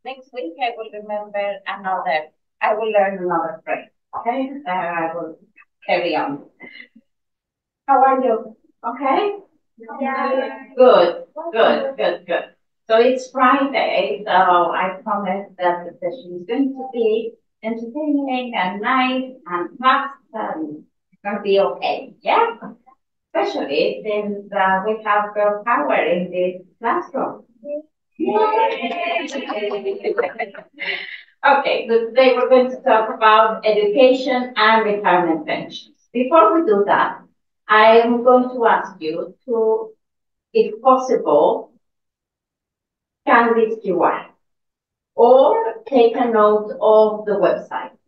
Next week I will remember another, I will learn another phrase, okay? I will carry on. How are you? Okay? Yeah. Good, good, good, good. So it's Friday, so I promise that the session is going to be entertaining and nice and fast and it's going to be okay, yeah? Especially since we have girl power in this classroom. Okay, so today we're going to talk about education and retirement pensions. Before we do that, I am going to ask you to, if possible, scan this QR or take a note of the website.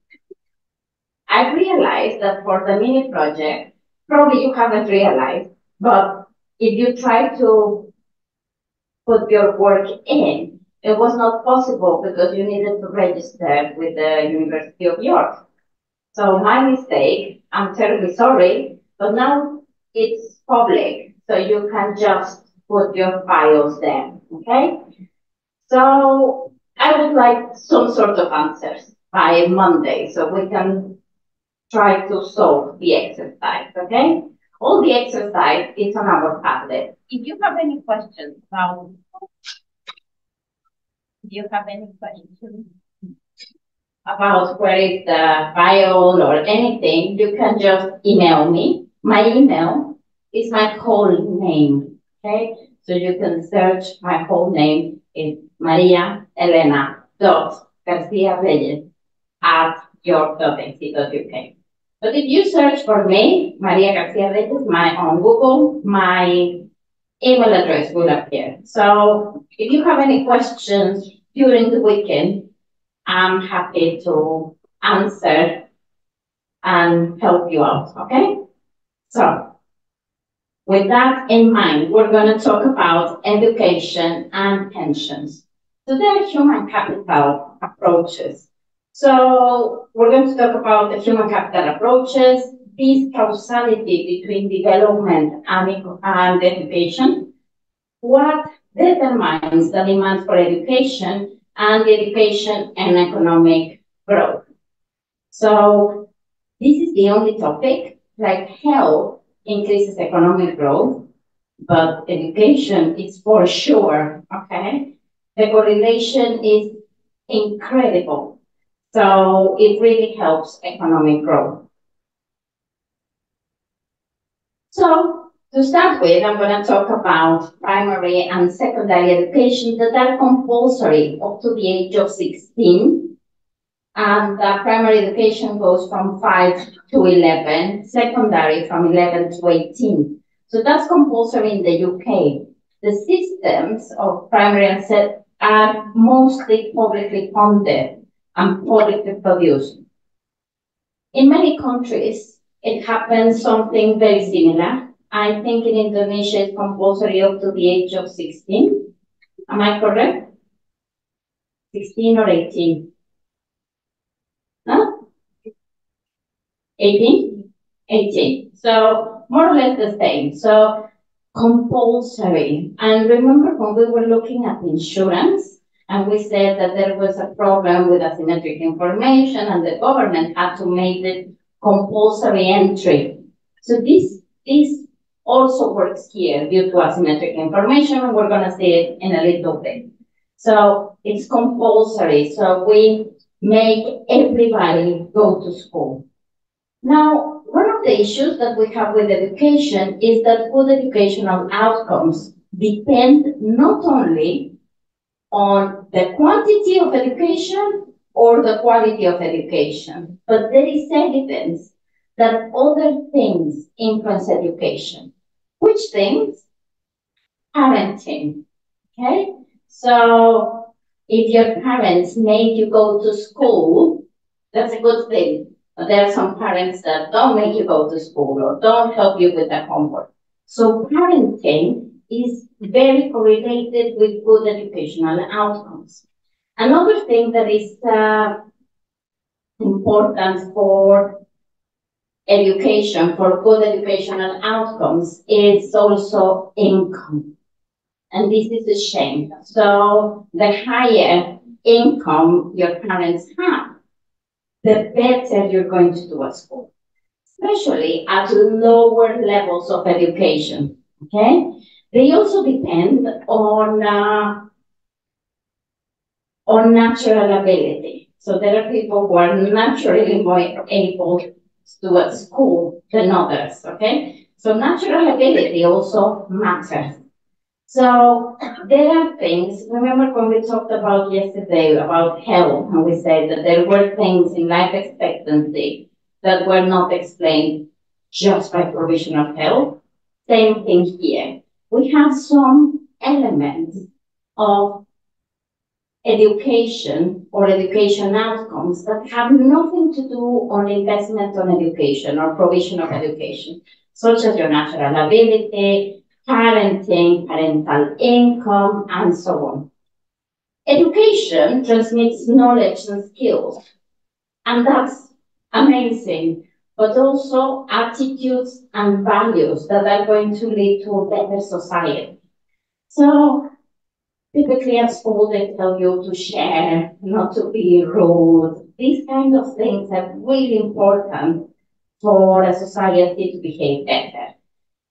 I realized that for the mini project, probably you haven't realized, but if you try to put your work in, it was not possible because you needed to register with the University of York. So my mistake, I'm terribly sorry, but now it's public, so you can just put your files there, okay? So I would like some sort of answers by Monday, so we can try to solve the exercise, okay? All the exercise is on our tablet. If you have any questions about Do you have any questions about where is the file or anything? You can just email me. My email is my whole name, okay? So you can search my whole name. It's Maria Elena Garcia Reyes at york.ac.uk. But if you search for me, Maria Garcia Reyes, on Google, my email address will appear. So if you have any questions during the weekend, I'm happy to answer and help you out, okay? So with that in mind, we're going to talk about education and pensions. So there are human capital approaches. So we're going to talk about the human capital approaches, this causality between development and education, what determines the demand for education and the education and economic growth. So this is the only topic, like health increases economic growth, but education is for sure, okay? The correlation is incredible. So it really helps economic growth. So to start with, I'm going to talk about primary and secondary education that are compulsory up to the age of 16. And primary education goes from 5 to 11, secondary from 11 to 18. So that's compulsory in the UK. The systems of primary and set are mostly publicly funded and publicly produced. In many countries, it happens something very similar. I think in Indonesia it's compulsory up to the age of 16. Am I correct? 16 or 18? Huh? 18? 18. So more or less the same. So compulsory. And remember when we were looking at insurance, and we said that there was a problem with asymmetric information and the government had to make it compulsory entry. So this also works here due to asymmetric information, and we're going to see it in a little bit. So it's compulsory. So we make everybody go to school. Now, one of the issues that we have with education is that good educational outcomes depend not only on the quantity of education or the quality of education, but there is evidence that other things influence education. Which things? Parenting, okay? So if your parents made you go to school, that's a good thing. But there are some parents that don't make you go to school or don't help you with the homework. So parenting is very correlated with good educational outcomes. Another thing that is important for education, for good educational outcomes, is also income. And this is a shame. So the higher income your parents have, the better you're going to do at school, especially at lower levels of education. Okay, they also depend on natural ability. So there are people who are naturally more able to do at school than others. Okay, so natural ability also matters. So there are things, remember when we talked about yesterday about health, and we said that there were things in life expectancy that were not explained just by provision of health. Same thing here. We have some elements of education or education outcomes that have nothing to do on investment on education or provision of education, such as your natural ability, parenting, parental income, and so on. Education transmits knowledge and skills, and that's amazing, but also attitudes and values that are going to lead to a better society. So typically at school, they tell you to share, not to be rude. These kind of things are really important for a society to behave better.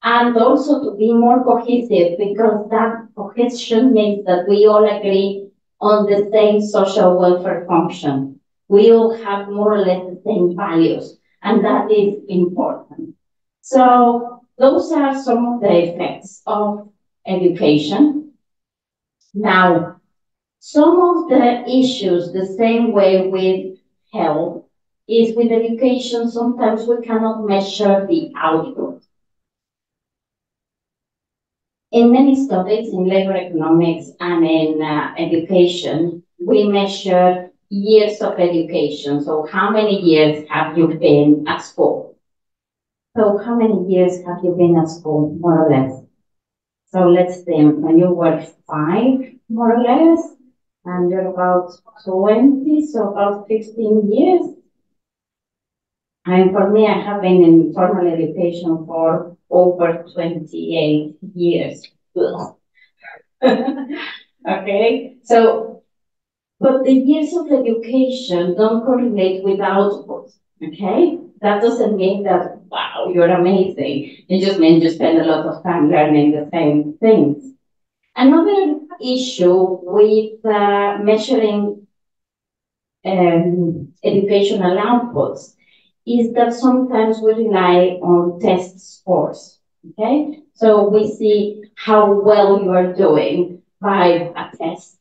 And also to be more cohesive, because that cohesion means that we all agree on the same social welfare function. We all have more or less the same values, and that is important. So those are some of the effects of education. Now, some of the issues, the same way with health, is with education, sometimes we cannot measure the output. In many studies in labor economics and in education, we measure years of education. So how many years have you been at school? So how many years have you been at school, more or less? So let's think, when you were 5, more or less, and you're about 20, so about 15 years. And for me, I have been in formal education for over 28 years. Okay, so, but the years of education don't correlate with output, okay? That doesn't mean that, wow, you're amazing. It just means you spend a lot of time learning the same things. Another issue with measuring educational outputs is that sometimes we rely on test scores, okay? So we see how well you are doing by a test.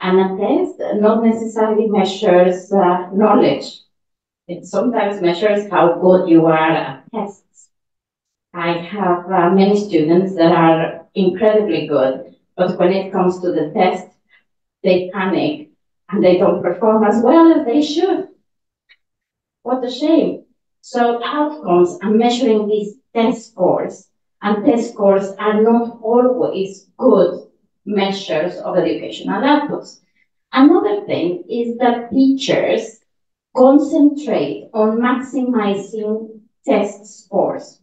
And a test not necessarily measures knowledge. It sometimes measures how good you are at tests. I have many students that are incredibly good, but when it comes to the test, they panic and they don't perform as well as they should. What a shame. So outcomes and measuring these test scores, and test scores are not always good measures of educational outputs. Another thing is that teachers concentrate on maximizing test scores.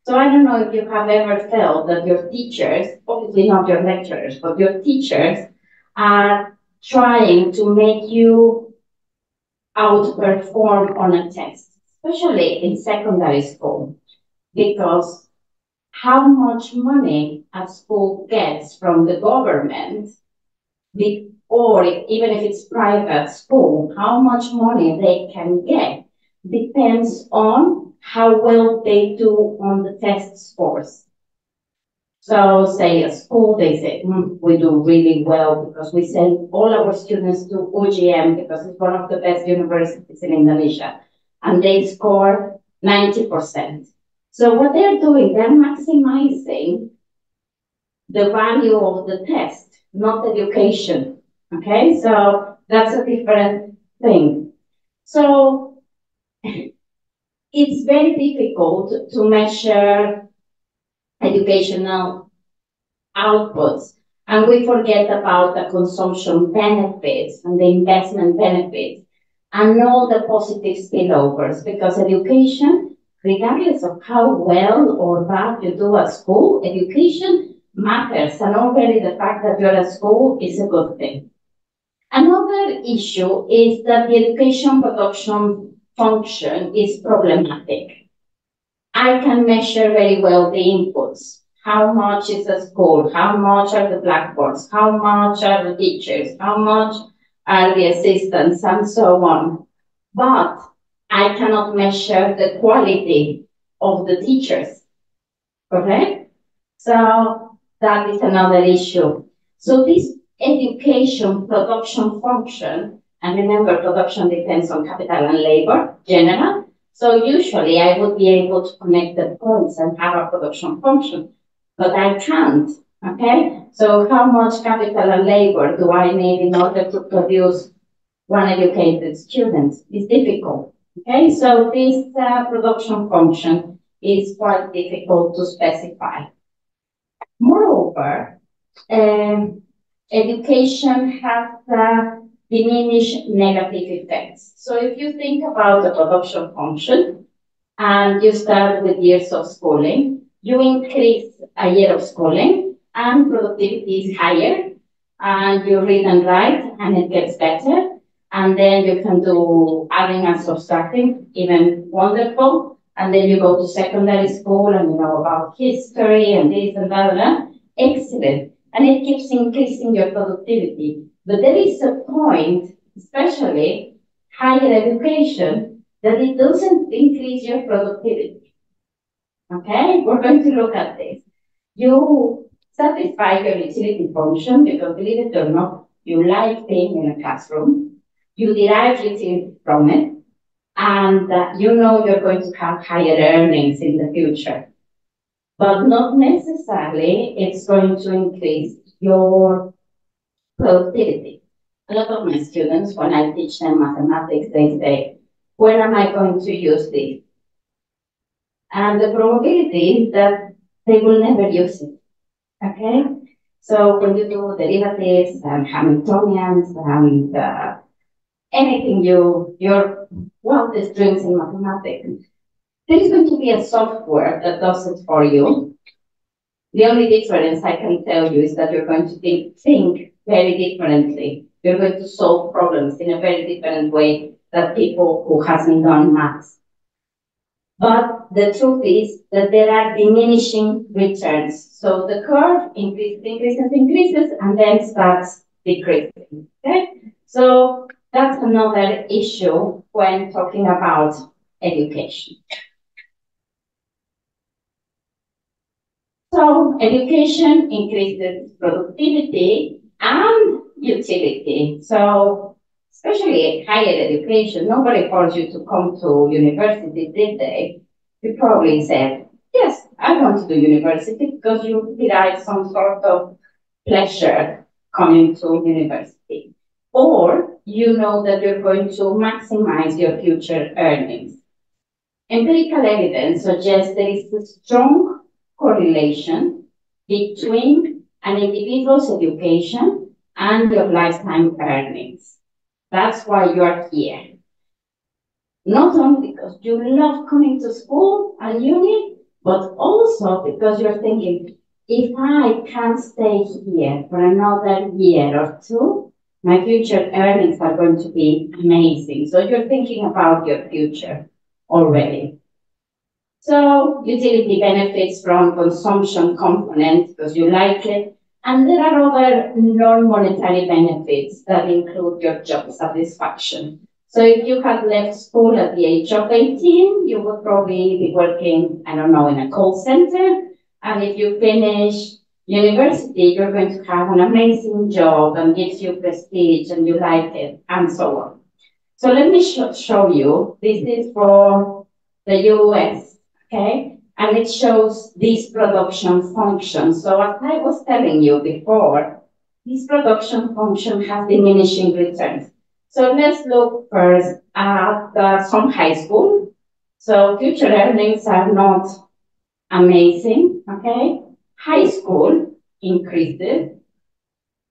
So I don't know if you have ever felt that your teachers, obviously not your lecturers, but your teachers are trying to make you outperform on a test, especially in secondary school, because how much money a school gets from the government, or even if it's private school, how much money they can get depends on how well they do on the test scores. So say a school, they say, we do really well because we send all our students to UGM because it's one of the best universities in Indonesia. And they score 90%. So what they're doing, they're maximizing the value of the test, not education. Okay, so that's a different thing. So it's very difficult to measure educational outputs, and we forget about the consumption benefits and the investment benefits and all the positive spillovers, because education, regardless of how well or bad you do at school, education matters, and already the fact that you're at school is a good thing. Another issue is that the education production function is problematic. I can measure very well the inputs. How much is the school? How much are the blackboards? How much are the teachers? How much are the assistants? And so on. But I cannot measure the quality of the teachers, correct? So that is another issue. So this education production function, and remember production depends on capital and labor, general. So usually I would be able to connect the points and have a production function, but I can't, okay? So how much capital and labor do I need in order to produce one educated student? It's difficult, okay? So this production function is quite difficult to specify. Moreover, education has diminished negative effects. So if you think about the production function and you start with years of schooling, you increase a year of schooling and productivity is higher and you read and write and it gets better. And then you can do adding and subtracting, even wonderful. And then you go to secondary school and you know about history and this and that and that. Excellent. And it keeps increasing your productivity. But there is a point, especially higher education, that it doesn't increase your productivity. Okay? We're going to look at this. You satisfy your utility function because, believe it or not, you like being in a classroom. You derive utility from it. And you know you're going to have higher earnings in the future. But not necessarily it's going to increase your productivity. A lot of my students, when I teach them mathematics, they say, when am I going to use this? And the probability is that they will never use it, okay? So when you do derivatives and Hamiltonians and anything your wildest dreams in mathematics, there is going to be a software that does it for you. The only difference I can tell you is that you're going to think very differently. You're going to solve problems in a very different way than people who hasn't done maths. But the truth is that there are diminishing returns. So the curve increases, and then starts decreasing. Okay? So that's another issue when talking about education. So education increases productivity and utility. So especially higher education, nobody forced you to come to university, did they? You probably said, yes, I want to do university because you derive some sort of pleasure coming to university. Or you know that you're going to maximize your future earnings. Empirical evidence suggests there is a strong correlation between an individual's education and your lifetime earnings. That's why you are here. Not only because you love coming to school and uni, but also because you're thinking, if I can stay here for another year or two, my future earnings are going to be amazing. So you're thinking about your future already. So utility benefits from consumption component because you like it. And there are other non-monetary benefits that include your job satisfaction. So if you had left school at the age of 18, you would probably be working, I don't know, in a call center. And if you finish university, you're going to have an amazing job and gives you prestige and you like it and so on. So let me show you. This is for the US, okay? And it shows this production function. So as I was telling you before, this production function has diminishing returns. So let's look first at some high school. So future earnings are not amazing, okay? High school increases.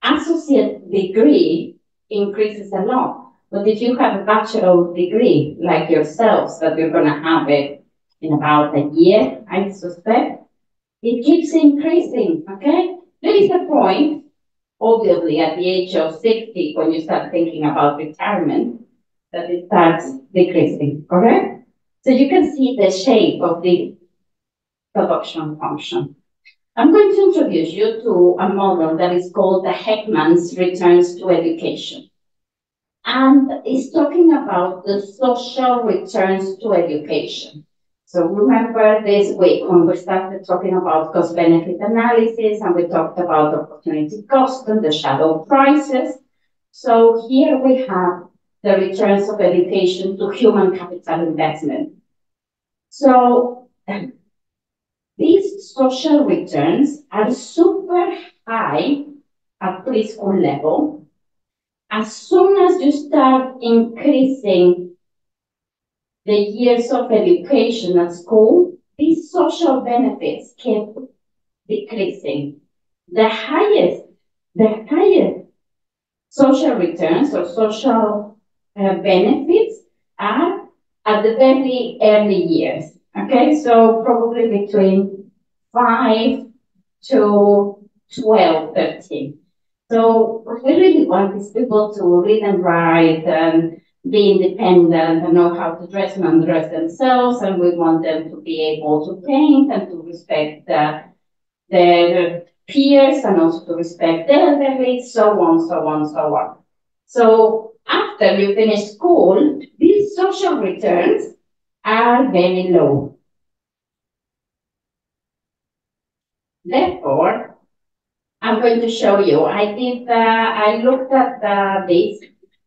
Associate degree increases a lot. But if you have a bachelor's degree like yourselves, that you're going to have it in about a year, I suspect, it keeps increasing, okay? There is a point obviously at the age of 60, when you start thinking about retirement, that it starts decreasing, correct? So you can see the shape of the production function. I'm going to introduce you to a model that is called the Heckman's Returns to Education. And it's talking about the social returns to education. So remember this week when we started talking about cost-benefit analysis and we talked about opportunity cost and the shadow prices. So here we have the returns of education to human capital investment. So these social returns are super high at preschool level. As soon as you start increasing the years of education at school, these social benefits keep decreasing. The highest social returns or social benefits are at the very early years. Okay, so probably between 5 to 12, 13. So what we really want is people to read and write and be independent and know how to dress and undress themselves, and we want them to be able to paint and to respect their peers and also to respect the elderly, so on, so on, so on. So after you finish school, these social returns are very low. Therefore, I'm going to show you. I looked at this.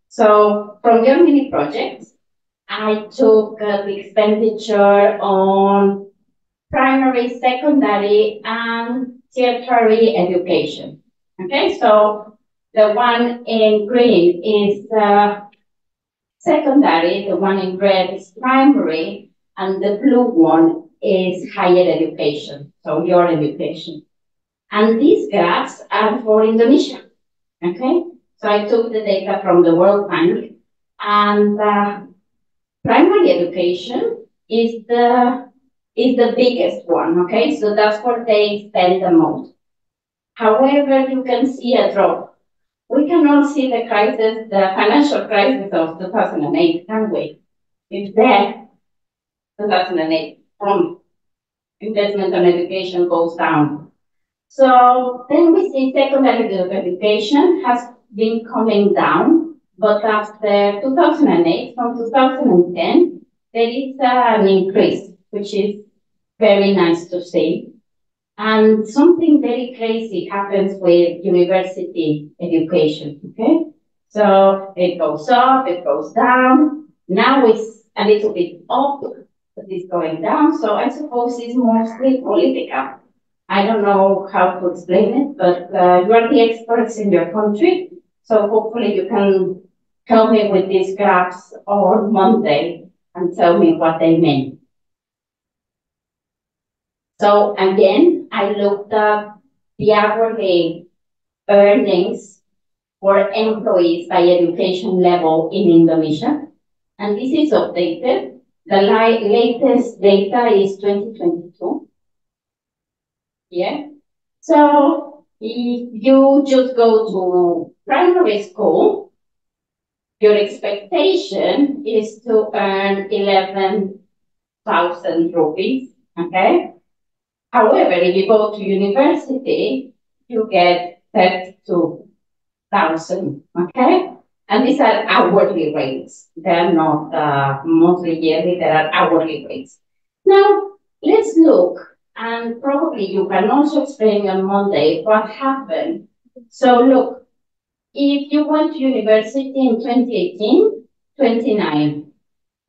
So from your mini projects, I took the expenditure on primary, secondary, and tertiary education. Okay, so the one in green is secondary, the one in red is primary, and the blue one is higher education, so your education. And these graphs are for Indonesia, okay? So I took the data from the World Bank, and primary education is the biggest one, okay? So that's where they spend the most. However, you can see a drop. We can all see the crisis, the financial crisis of 2008, can't we? It's there, 2008, from investment on education goes down. So then we see secondary education has been coming down, but after 2008, from 2010, there is an increase, which is very nice to see. And something very crazy happens with university education, okay? So it goes up, it goes down. Now it's a little bit up, but it's going down. So I suppose it's mostly political. I don't know how to explain it, but you are the experts in your country. So hopefully you can help me with these graphs on Monday and tell me what they mean. So again, I looked up the hourly earnings for employees by education level in Indonesia. And this is updated. The latest data is 2022. Yeah. So if you just go to primary school, your expectation is to earn 11,000 rupees, okay? However, if you go to university, you get 32,000, okay? And these are hourly rates. They're not monthly, yearly, they are hourly rates. Now, let's look, and probably you can also explain on Monday what happened. So look, if you went to university in 2018, 29,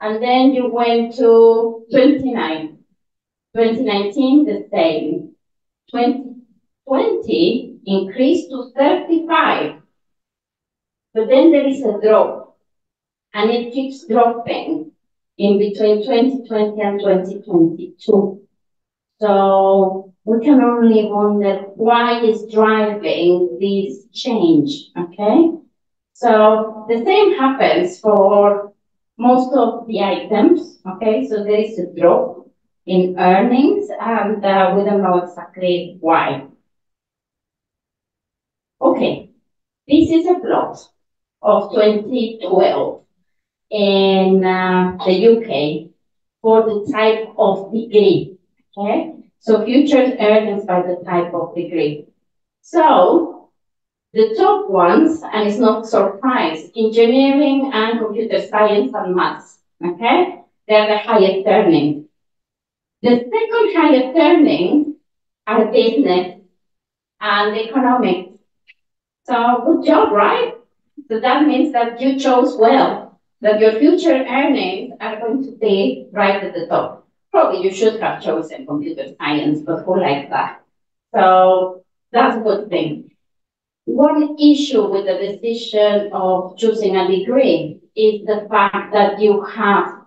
and then you went to 29, 2019, the same, 2020 increased to 35, but then there is a drop, and it keeps dropping in between 2020 and 2022. So we can only wonder why is driving this change, okay? So the same happens for most of the items, okay? So there is a drop in earnings, and we don't know exactly why. Okay, This is a plot of 2012 in the UK for the type of degree. Okay, so future earnings by the type of degree. So the top ones, and it's not surprise, engineering and computer science and maths. Okay, they're the highest earning. The second highest earning are business and economics. So good job, right? So that means that you chose well, that your future earnings are going to be right at the top. Probably you should have chosen computer science, but who likes that? So that's a good thing. One issue with the decision of choosing a degree is the fact that you have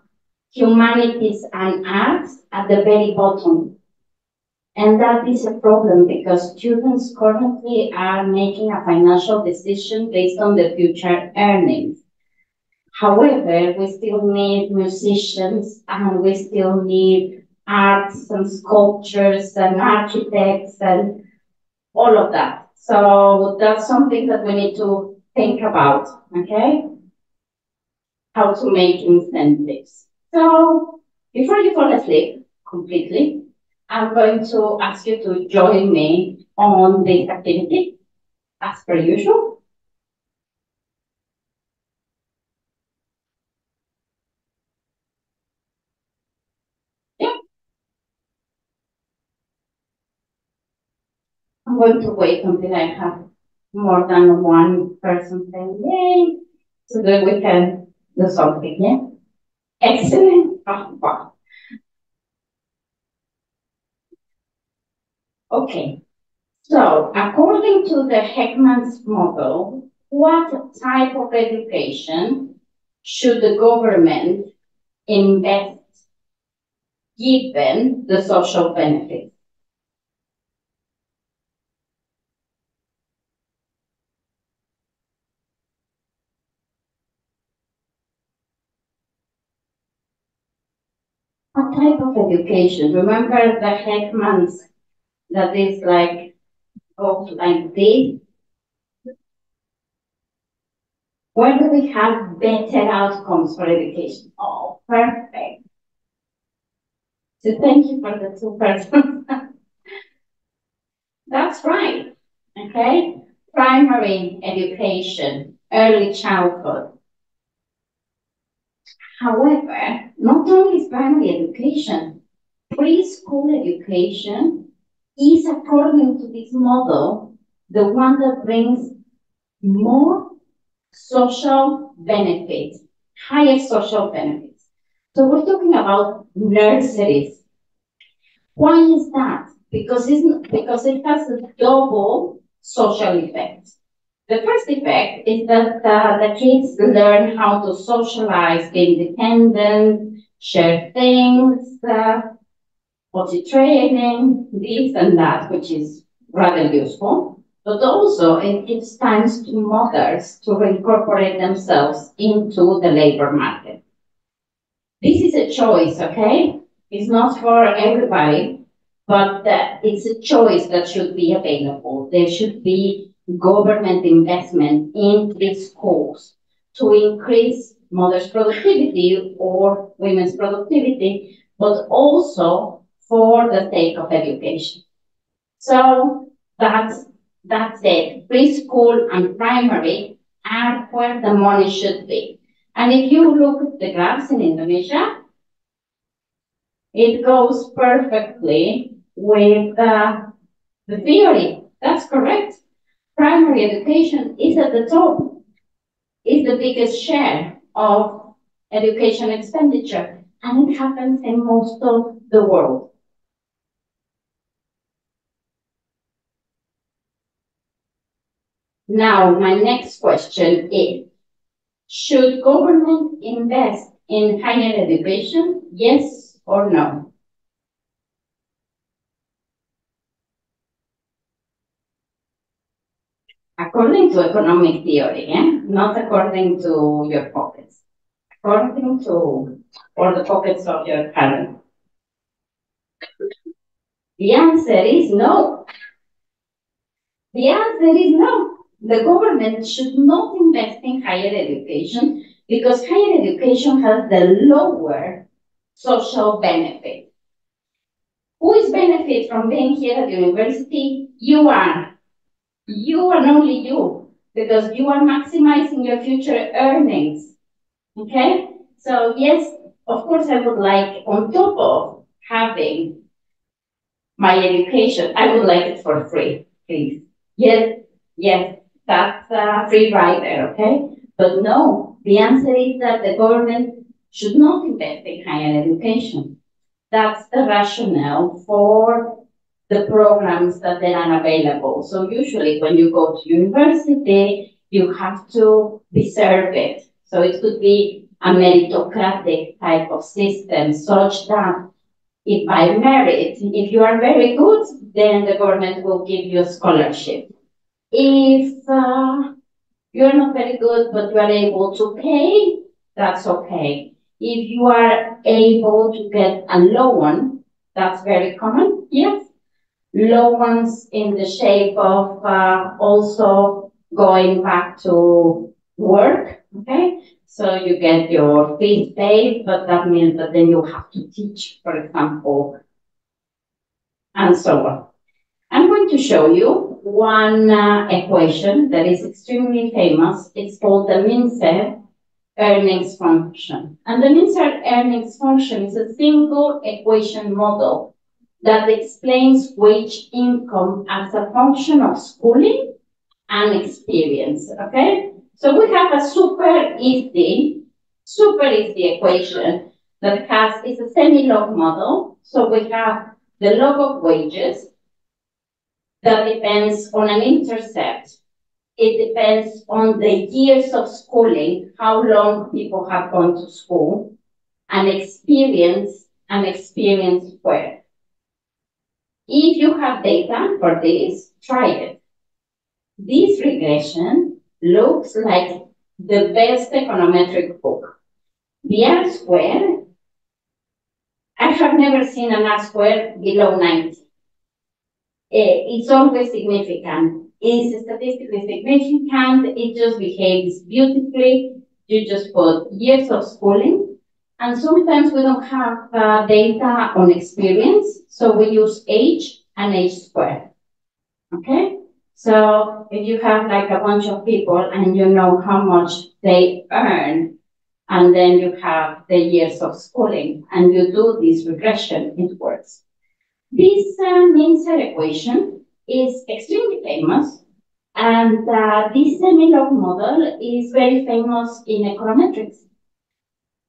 humanities and arts at the very bottom. And that is a problem because students currently are making a financial decision based on the future earnings. However, we still need musicians and we still need arts and sculptures and architects and all of that. So that's something that we need to think about, okay? How to make incentives. So before you fall asleep completely, I'm going to ask you to join me on this activity as per usual. Yeah, I'm going to wait until I have more than one person saying yay, so that we can do something. Yeah, excellent. Oh, wow. Okay, so according to the Heckman's model, what type of education should the government invest given the social benefits? What type of education? Remember the Heckman's that is like goes like this. Where do we have better outcomes for education? Oh, perfect. So thank you for the two persons. That's right. Okay. Primary education, early childhood. However, not only is primary education, preschool education is, according to this model, the one that brings more social benefits, higher social benefits. So we're talking about nurseries. Why is that? Because it has a double social effect. The first effect is that the kids learn how to socialize, be independent, share things, potty training, this and that, which is rather useful. But also it gives times to mothers to reincorporate themselves into the labor market. This is a choice, okay? It's not for everybody, but it's a choice that should be available. There should be government investment in these schools to increase mothers' productivity or women's productivity, but also for the sake of education. So that's it. Preschool and primary are where the money should be. And if you look at the graphs in Indonesia, it goes perfectly with the theory. That's correct. Primary education is at the top, is the biggest share of education expenditure, and it happens in most of the world. Now, my next question is, should government invest in higher education? Yes or no? According to economic theory, not according to your pockets. According to or the pockets of your parents. The answer is no. The answer is no. the government should not invest in higher education because higher education has the lower social benefit. Who is benefit from being here at the university? You are. You and only you, because you are maximizing your future earnings. Okay? So yes, of course I would like, on top of having my education, I would like it for free, please. Yes, that's a free rider, okay? But no, the answer is that the government should not invest in higher education. That's the rationale for the programs that they are available. So usually when you go to university, you have to deserve it. So it could be a meritocratic type of system such that if by merit, if you are very good, then the government will give you a scholarship. If you're not very good, but you are able to pay, that's okay. If you are able to get a loan, that's very common, yes. Loans in the shape of also going back to work, okay? So you get your fees paid, but that means that then you have to teach, for example, and so on. I'm going to show you one equation that is extremely famous. It's called the Mincer earnings function. And the Mincer earnings function is a single equation model that explains wage income as a function of schooling and experience, okay? So we have a super easy equation that is a semi-log model. So we have the log of wages that depends on an intercept. It depends on the years of schooling, how long people have gone to school, and experience squared. If you have data for this, try it. This regression looks like the best econometric book. The R squared, I have never seen an R squared below 90. It's always significant. It's statistically significant. It just behaves beautifully. You just put years of schooling. And sometimes we don't have data on experience, so we use age and age squared. Okay? So if you have like a bunch of people and you know how much they earn, and then you have the years of schooling, and you do this regression, it works. This Mincer equation is extremely famous, and this semi-log model is very famous in econometrics.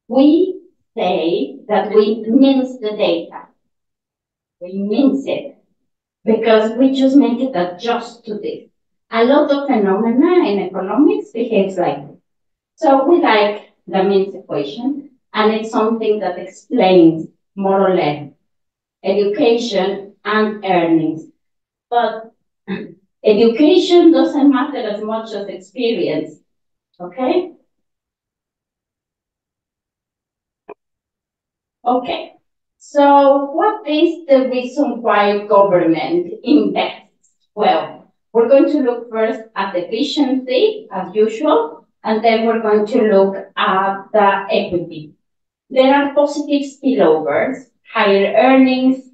We say that we mince the data. We mince it because we just make it adjust to this. A lot of phenomena in economics behaves like this. So we like the mince equation, and it's something that explains more or less education and earnings. But education doesn't matter as much as experience, okay? Okay, so what is the reason why government invests? Well, we're going to look first at efficiency, as usual, and then we're going to look at the equity. There are positive spillovers. Higher earnings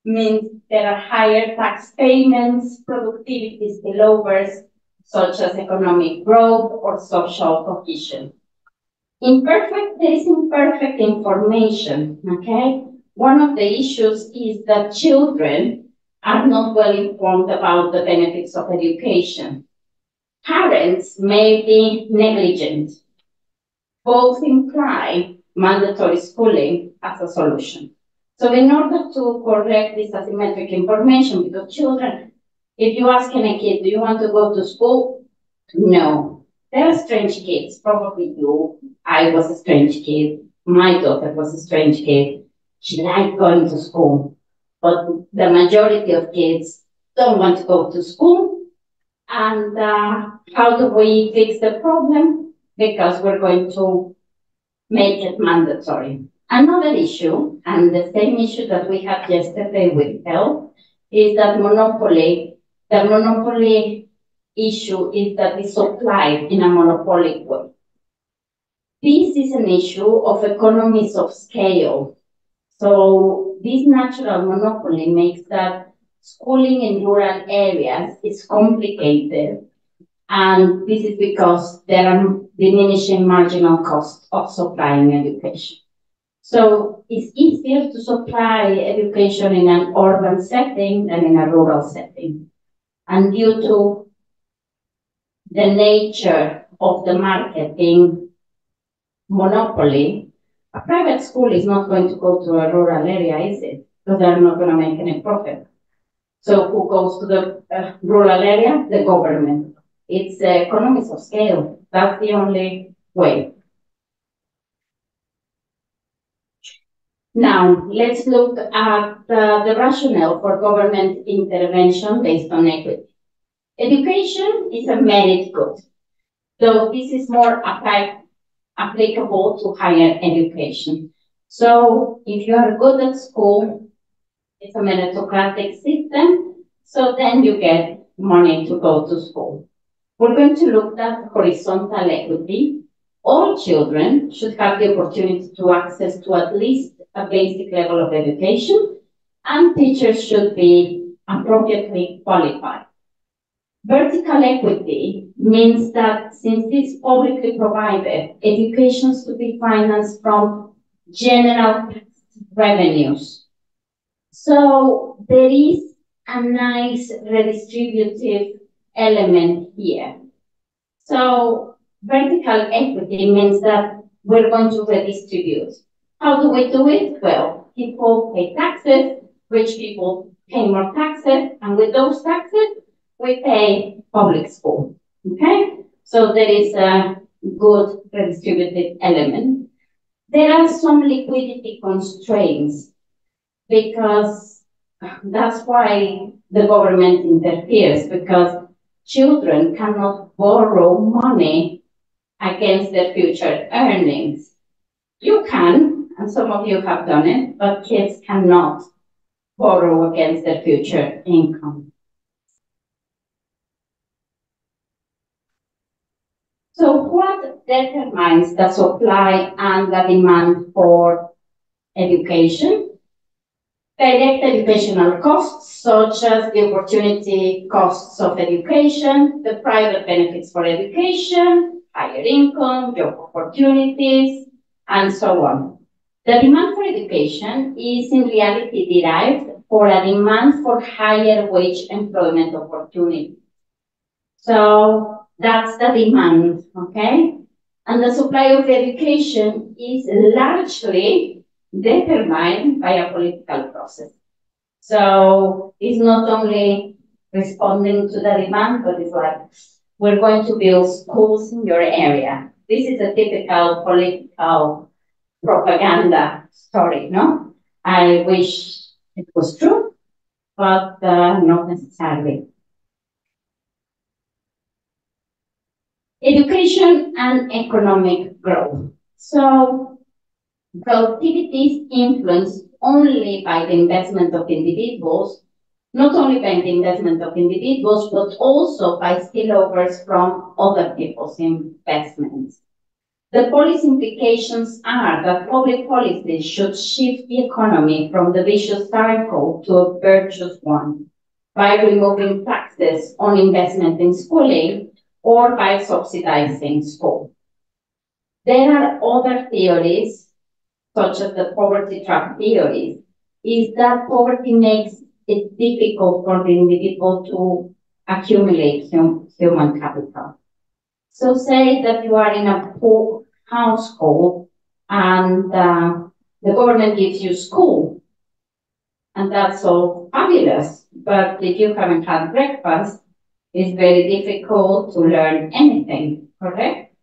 means there are higher tax payments, productivity spillovers, such as economic growth or social cohesion. There is imperfect information, okay? One of the issues is that children are not well informed about the benefits of education. Parents may be negligent. Both imply mandatory schooling as a solution. So in order to correct this asymmetric information, because children, if you ask any kid, do you want to go to school? No. There are strange kids, probably you. I was a strange kid. My daughter was a strange kid. She liked going to school. But the majority of kids don't want to go to school. And how do we fix the problem? Because we're going to make it mandatory. Another issue, and the same issue that we had yesterday with health, is that the monopoly issue is that it's supplied in a monopolic way. This is an issue of economies of scale. So this natural monopoly makes that schooling in rural areas is complicated. And this is because there are diminishing marginal costs of supplying education. So it's easier to supply education in an urban setting than in a rural setting. And due to the nature of the market being monopoly, a private school is not going to go to a rural area, is it? Because they're not going to make any profit. So who goes to the rural area? The government. It's economies of scale. That's the only way. Now, let's look at the rationale for government intervention based on equity. Education is a merit good, though this is more applicable to higher education. So if you are good at school, it's a meritocratic system, so then you get money to go to school. We're going to look at horizontal equity. All children should have the opportunity to access to at least a basic level of education, and teachers should be appropriately qualified. Vertical equity means that since it's publicly provided, education should be financed from general revenues. So there is a nice redistributive element here. So vertical equity means that we're going to redistribute. How do we do it? Well, people pay taxes, rich people pay more taxes, and with those taxes, we pay public school, okay? So there is a good redistributive element. There are some liquidity constraints because that's why the government interferes, because children cannot borrow money against their future earnings. You can, and some of you have done it, but kids cannot borrow against their future income. So what determines the supply and the demand for education? Direct educational costs, such as the opportunity costs of education, the private benefits for education, higher income, job opportunities, and so on. The demand for education is in reality derived for a demand for higher wage employment opportunities. So that's the demand, okay? And the supply of education is largely determined by a political process. So it's not only responding to the demand, but it's like, we're going to build schools in your area. This is a typical political propaganda story, no? I wish it was true, but not necessarily. Education and economic growth. So productivity is influenced only by the investment of individuals, not only by the investment of individuals, but also by spillovers from other people's investments. The policy implications are that public policy should shift the economy from the vicious cycle to a virtuous one by removing taxes on investment in schooling or by subsidizing school. There are other theories, such as the poverty trap theory, is that poverty makes it difficult for the individual to accumulate human capital. So say that you are in a poor household and the government gives you school, and that's all fabulous. But if you haven't had breakfast, it's very difficult to learn anything, correct?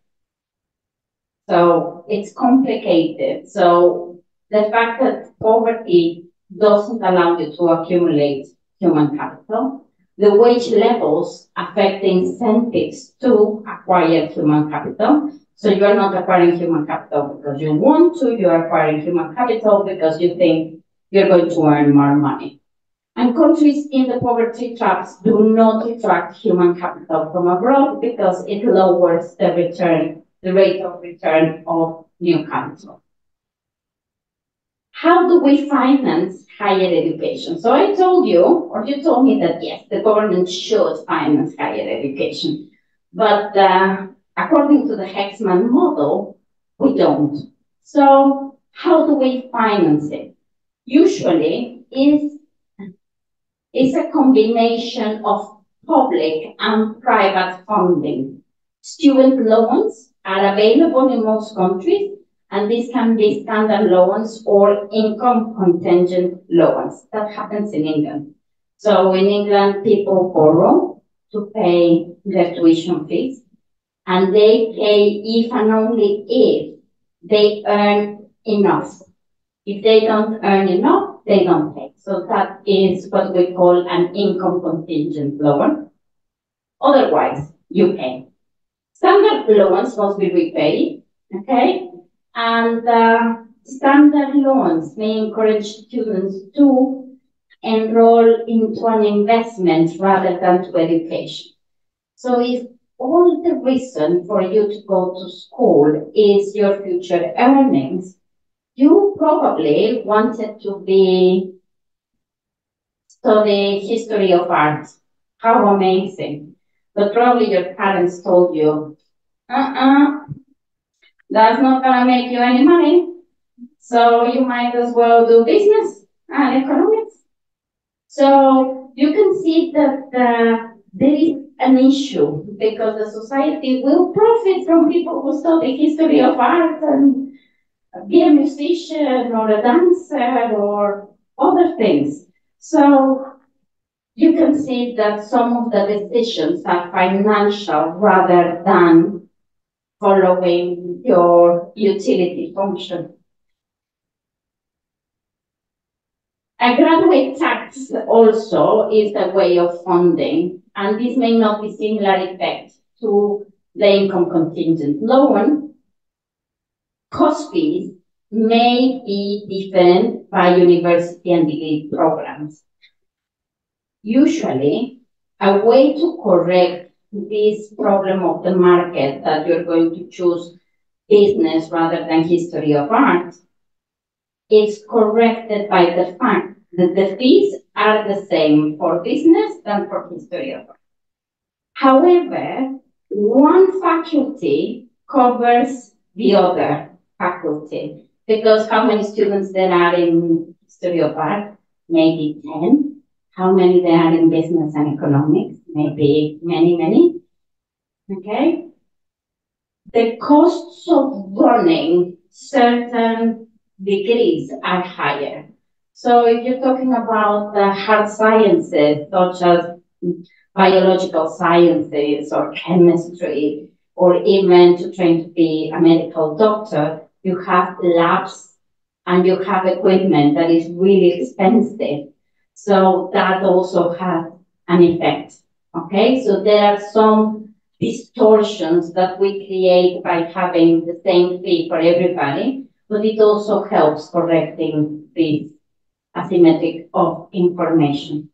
So it's complicated. So the fact that poverty doesn't allow you to accumulate human capital, the wage levels affect the incentives to acquire human capital. So you're not acquiring human capital because you want to, you're acquiring human capital because you think you're going to earn more money. And countries in the poverty traps do not attract human capital from abroad because it lowers the rate of return of new capital. How do we finance higher education? So I told you, or you told me that yes, the government should finance higher education. But according to the Hexman model, we don't. So how do we finance it? Usually it's a combination of public and private funding. Student loans are available in most countries, and these can be standard loans or income contingent loans. That happens in England. So in England, people borrow to pay their tuition fees, and they pay if and only if they earn enough. If they don't earn enough, they don't pay. So that is what we call an income contingent loan. Otherwise, you pay. Standard loans must be repaid, okay? And standard loans may encourage students to enroll into an investment rather than to education. So if all the reason for you to go to school is your future earnings, you probably wanted to study history of art. How amazing. But probably your parents told you, that's not gonna make you any money. So you might as well do business and economics. So you can see that there is an issue because the society will profit from people who study history of art and be a musician or a dancer or other things. So you can see that some of the decisions are financial rather than following your utility function. A graduate tax also is a way of funding, and this may not be similar effect to the income contingent loan. Cost fees may be different by university and degree programs. Usually, a way to correct this problem of the market that you're going to choose business rather than history of art is corrected by the fact that the fees are the same for business than for history of art. However, one faculty covers the other faculty because how many students there are in history of art? Maybe 10. How many there are in business and economics? Maybe many. Okay? The costs of running certain degrees are higher. So if you're talking about the hard sciences, such as biological sciences or chemistry, or even to train to be a medical doctor, you have labs and you have equipment that is really expensive. So that also has an effect. Okay, so there are some distortions that we create by having the same fee for everybody, but it also helps correcting this asymmetric of information.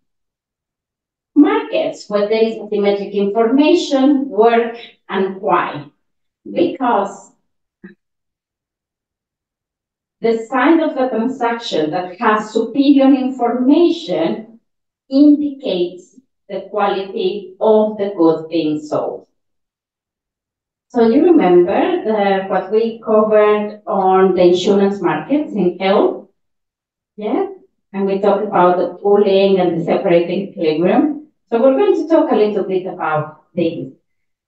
Markets where there is asymmetric information work, and why? Because the side of the transaction that has superior information indicates the quality of the goods being sold. So you remember what we covered on the insurance markets in health? Yeah? And we talked about the pooling and the separating equilibrium. So we're going to talk a little bit about this.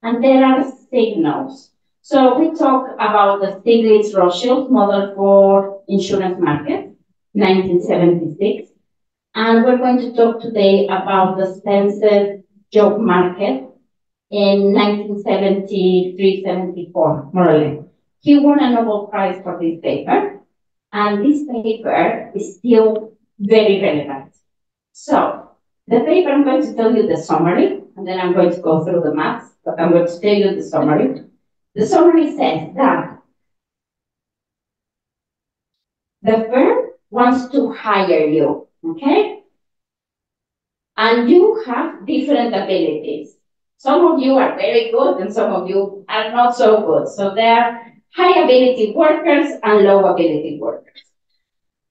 And there are signals. So we talk about the Stiglitz-Rothschild model for insurance market, 1976. And we're going to talk today about the Spencer job market in 1973-74, more or less. He won a Nobel Prize for this paper, and this paper is still very relevant. So, the paper, I'm going to tell you the summary, and then I'm going to go through the maths, but I'm going to tell you the summary. The summary says that the firm wants to hire you, okay? And you have different abilities. Some of you are very good and some of you are not so good. So there are high ability workers and low ability workers.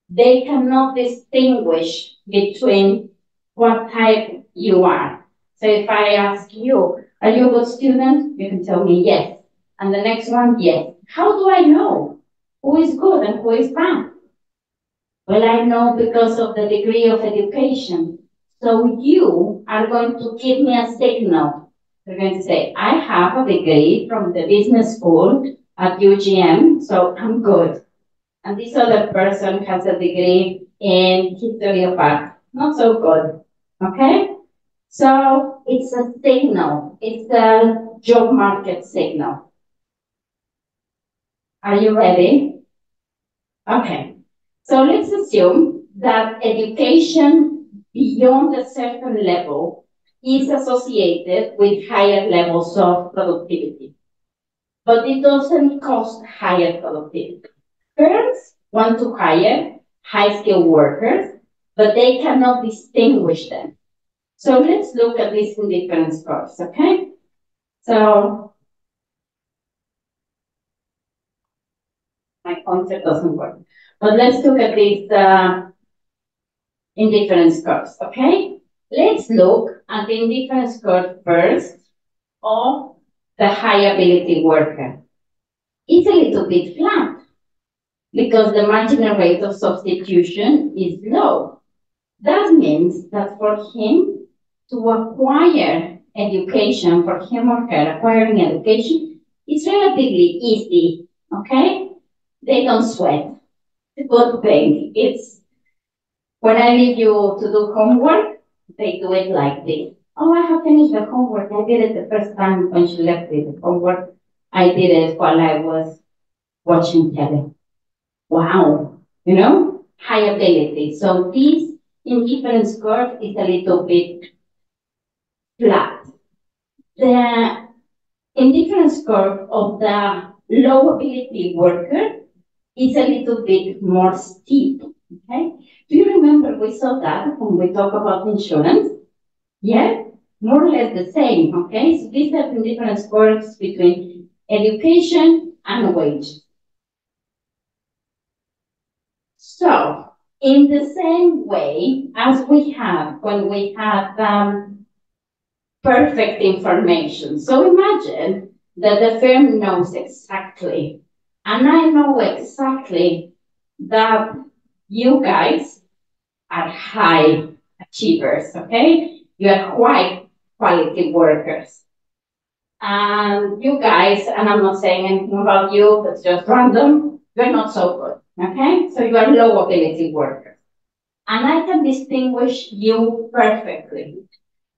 They cannot distinguish between what type you are. So if I ask you, are you a good student? You can tell me yes. And the next one, yes. How do I know who is good and who is bad? Well, I know because of the degree of education. So you are going to give me a signal. You're going to say, I have a degree from the business school at UGM, so I'm good. And this other person has a degree in history of art. Not so good. Okay? So it's a signal. It's a job market signal. Are you ready? Okay. So let's assume that education beyond a certain level is associated with higher levels of productivity, but it doesn't cost higher productivity. Firms want to hire high-skilled workers, but they cannot distinguish them. So let's look at this in different scores, okay? So my pointer doesn't work. But let's look at this in different scores, okay? Let's look at the indifference score first of the high ability worker. It's a little bit flat because the marginal rate of substitution is low. That means that for him to acquire education, for him or her acquiring education, is relatively easy, okay? They don't sweat. It's a good thing. It's when I leave you to do homework, they do it like this. Oh, I have finished the homework. I did it the first time when she left with the homework. I did it while I was watching telly. Wow, you know, high ability. So this indifference curve is a little bit flat. The indifference curve of the low ability worker is a little bit more steep. Okay? Do you remember we saw that when we talk about insurance? Yeah? More or less the same. Okay? So these are the different curves between education and wages. So, in the same way as we have when we have perfect information. So imagine that the firm knows exactly, and I know exactly that you guys are high achievers, okay? You are quite quality workers. And you guys, and I'm not saying anything about you, that's just random, you're not so good, okay? So you are low ability workers. And I can distinguish you perfectly.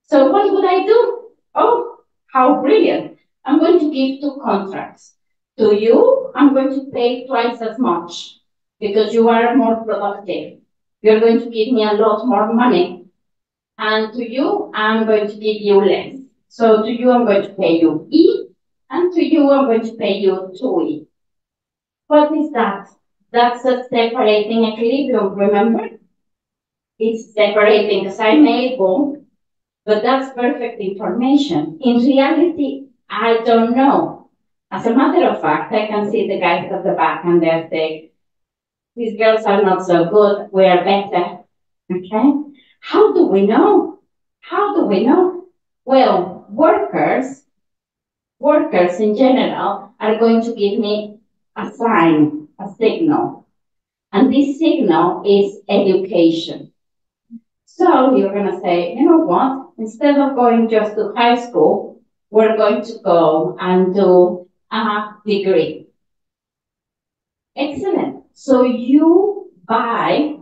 So what would I do? Oh, how brilliant. I'm going to give two contracts. To you, I'm going to pay twice as much because you are more productive. You're going to give me a lot more money. And to you, I'm going to give you less. So to you, I'm going to pay you E, and to you, I'm going to pay you 2E. What is that? That's a separating equilibrium, remember? It's separating because I'm able, but that's perfect information. In reality, I don't know. As a matter of fact, I can see the guys at the back and they're saying, these girls are not so good, we are better. Okay? How do we know? How do we know? Well, workers in general are going to give me a sign, a signal. And this signal is education. So you're going to say, you know what? Instead of going just to high school, we're going to go and do a degree. Excellent. So you buy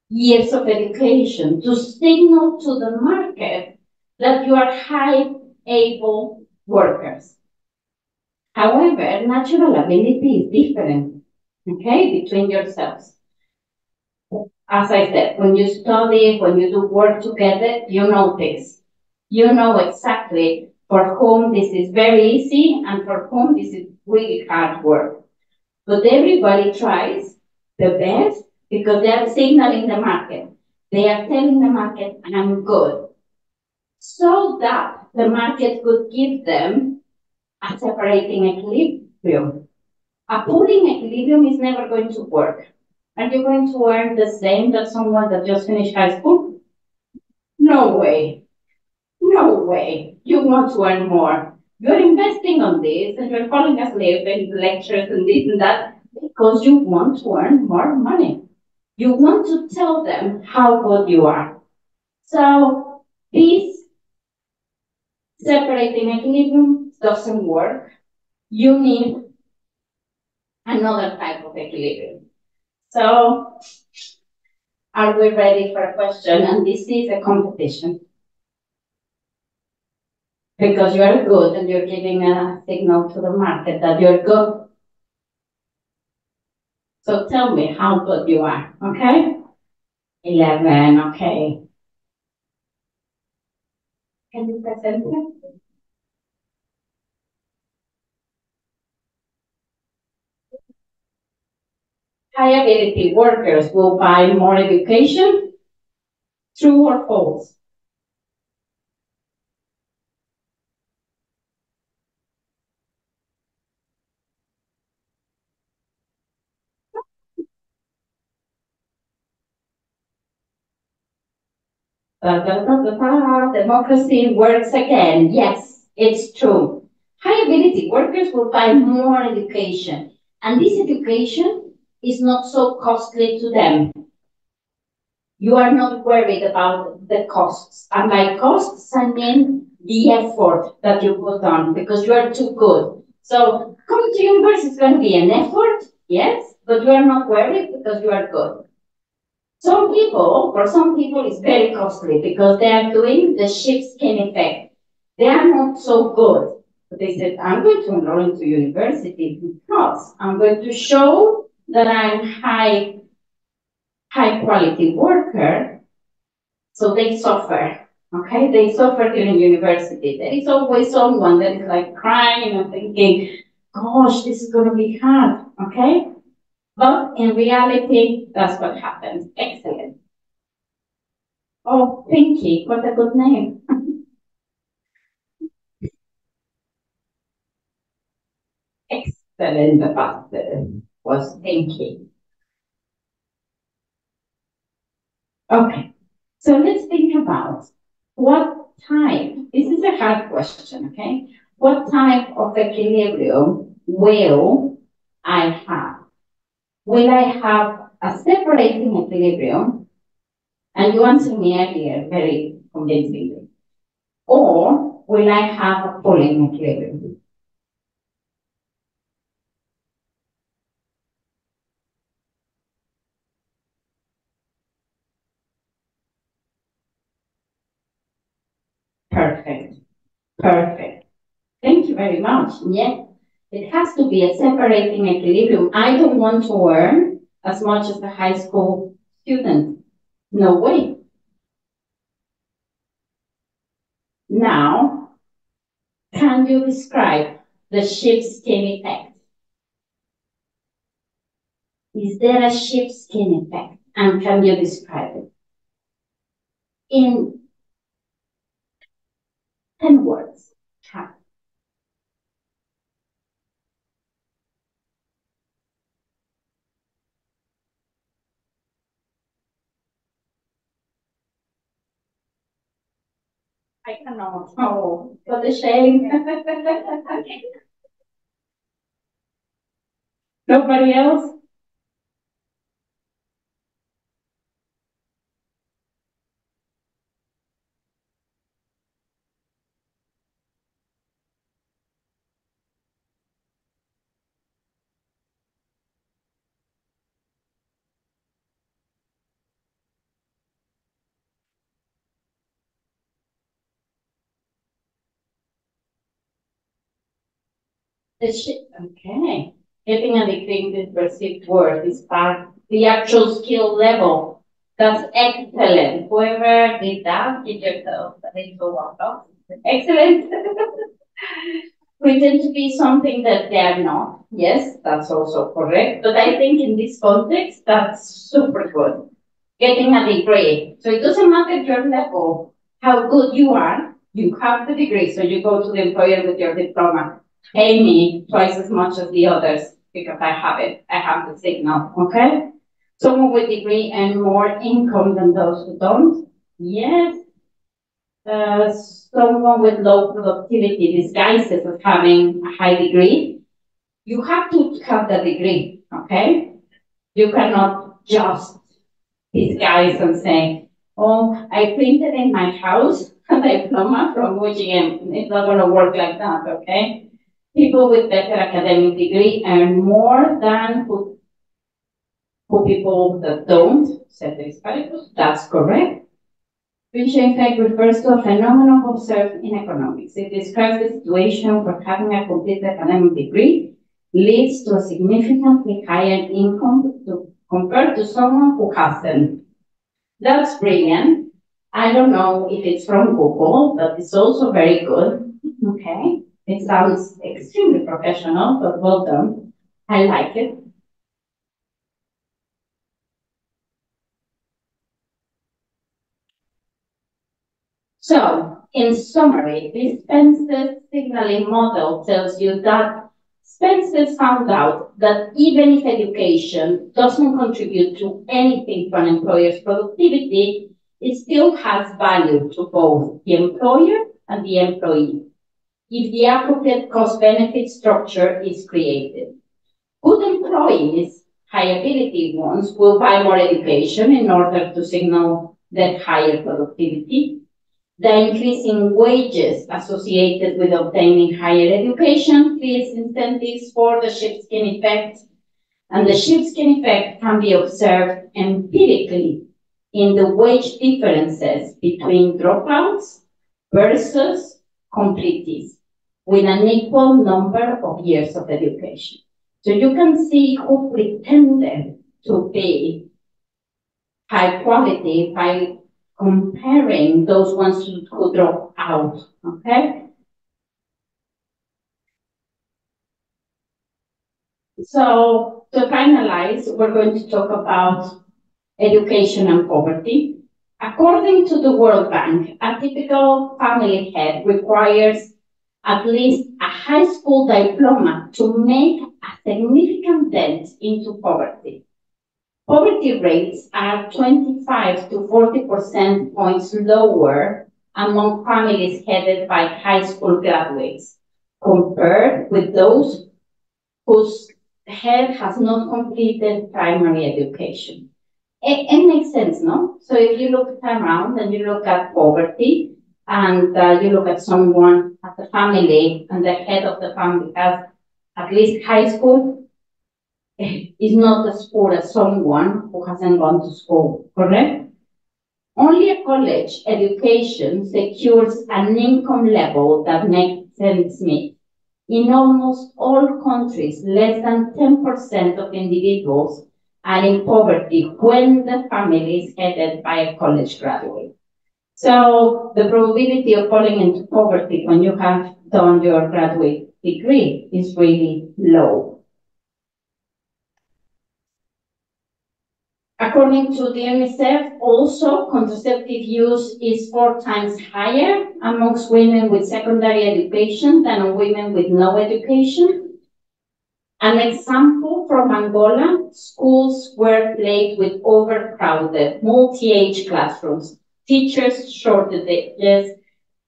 years of education to signal to the market that you are high able workers. However, natural ability is different, okay, between yourselves. As I said, when you study, when you do work together, you know this. You know exactly for whom this is very easy and for whom this is really hard work. But everybody tries the best because they are signaling the market. They are telling the market, I'm good. So that the market could give them a separating equilibrium. A pooling equilibrium is never going to work. Are you going to earn the same that someone that just finished high school? No way. No way. You want to earn more. You're investing on this and you're falling asleep in lectures and this and that because you want to earn more money. You want to tell them how good you are. So this separating equilibrium doesn't work. You need another type of equilibrium. So are we ready for a question? And this is a competition because you're good and you're giving a signal to the market that you're good. So tell me how good you are, okay? 11, okay. Can you present it? High ability workers will buy more education, true or false? Democracy works again. Yes, it's true. High ability workers will buy more education, and this education is not so costly to them. You are not worried about the costs. And by costs, I mean the effort that you put on because you are too good. So coming to university is going to be an effort, yes, but you are not worried because you are good. For some people, it's very costly because they are doing the sheepskin effect. They are not so good. But they said, I'm going to enroll into university because I'm going to show that I'm high quality worker. So they suffer. Okay, they suffer during university. There is always someone that is like crying and thinking, gosh, this is going to be hard. Okay, but in reality, that's what happens. Excellent. Oh, Pinky, what a good name. Excellent, but was Pinky. Okay, so let's think about what type, this is a hard question, okay? What type of equilibrium will I have? Will I have a separating equilibrium? And you answered me earlier very convincingly. Or will I have a pulling equilibrium? Perfect. Perfect. Thank you very much. Yes, it has to be a separating equilibrium. I don't want to earn as much as a high school student. No way. Now, can you describe the sheepskin effect? Is there a sheepskin effect? And can you describe it in 10 words? I cannot. Oh, what a shame. Nobody else? Okay. Getting a degree in perceived worth is part the actual skill level. That's excellent. Whoever did that, give yourself a little walk. Excellent. Pretend to be something that they are not. Yes, that's also correct. But I think in this context, that's super good. getting a degree. So it doesn't matter your level, how good you are, you have the degree. So you go to the employer with your diploma, pay me twice as much as the others because I have it. I have the signal, okay? Someone with degree and more income than those who don't? Yes. Someone with low productivity disguises as having a high degree. You have to have the degree, okay? You cannot just disguise and say, oh, I printed in my house a diploma from UGM. It's not going to work like that, okay? People with better academic degree earn more than who people that don't, ceteris paribus. That's correct. Which in fact refers to a phenomenon observed in economics. It describes the situation where having a complete academic degree leads to a significantly higher income compared to someone who hasn't. That's brilliant. I don't know if it's from Google, but it's also very good. Okay. It sounds extremely professional, but well done. I like it. So, in summary, this Spencer's signaling model tells you that Spencer found out that even if education doesn't contribute to anything to an employer's productivity, it still has value to both the employer and the employee if the appropriate cost-benefit structure is created. Good employees, high-ability ones, will buy more education in order to signal that higher productivity. The increase in wages associated with obtaining higher education creates incentives for the sheepskin effect, and the sheepskin effect can be observed empirically in the wage differences between dropouts versus completees with an equal number of years of education. So you can see who pretended to be high quality by comparing those ones who drop out, okay? So to finalize, we're going to talk about education and poverty. According to the World Bank, a typical family head requires at least a high school diploma to make a significant dent into poverty. Poverty rates are 25 to 40% points lower among families headed by high school graduates compared with those whose head has not completed primary education. It makes sense, no? So if you look around and you look at poverty and you look at someone as a family and the head of the family has at least high school, is not as poor as someone who hasn't gone to school, correct? Only a college education secures an income level that makes sense meet. In almost all countries, less than 10% of individuals are in poverty when the family is headed by a college graduate. So the probability of falling into poverty when you have done your graduate degree is really low. According to the UNICEF, also contraceptive use is 4 times higher amongst women with secondary education than on women with no education. An example from Angola, schools were plagued with overcrowded, multi-age classrooms, teachers shortages,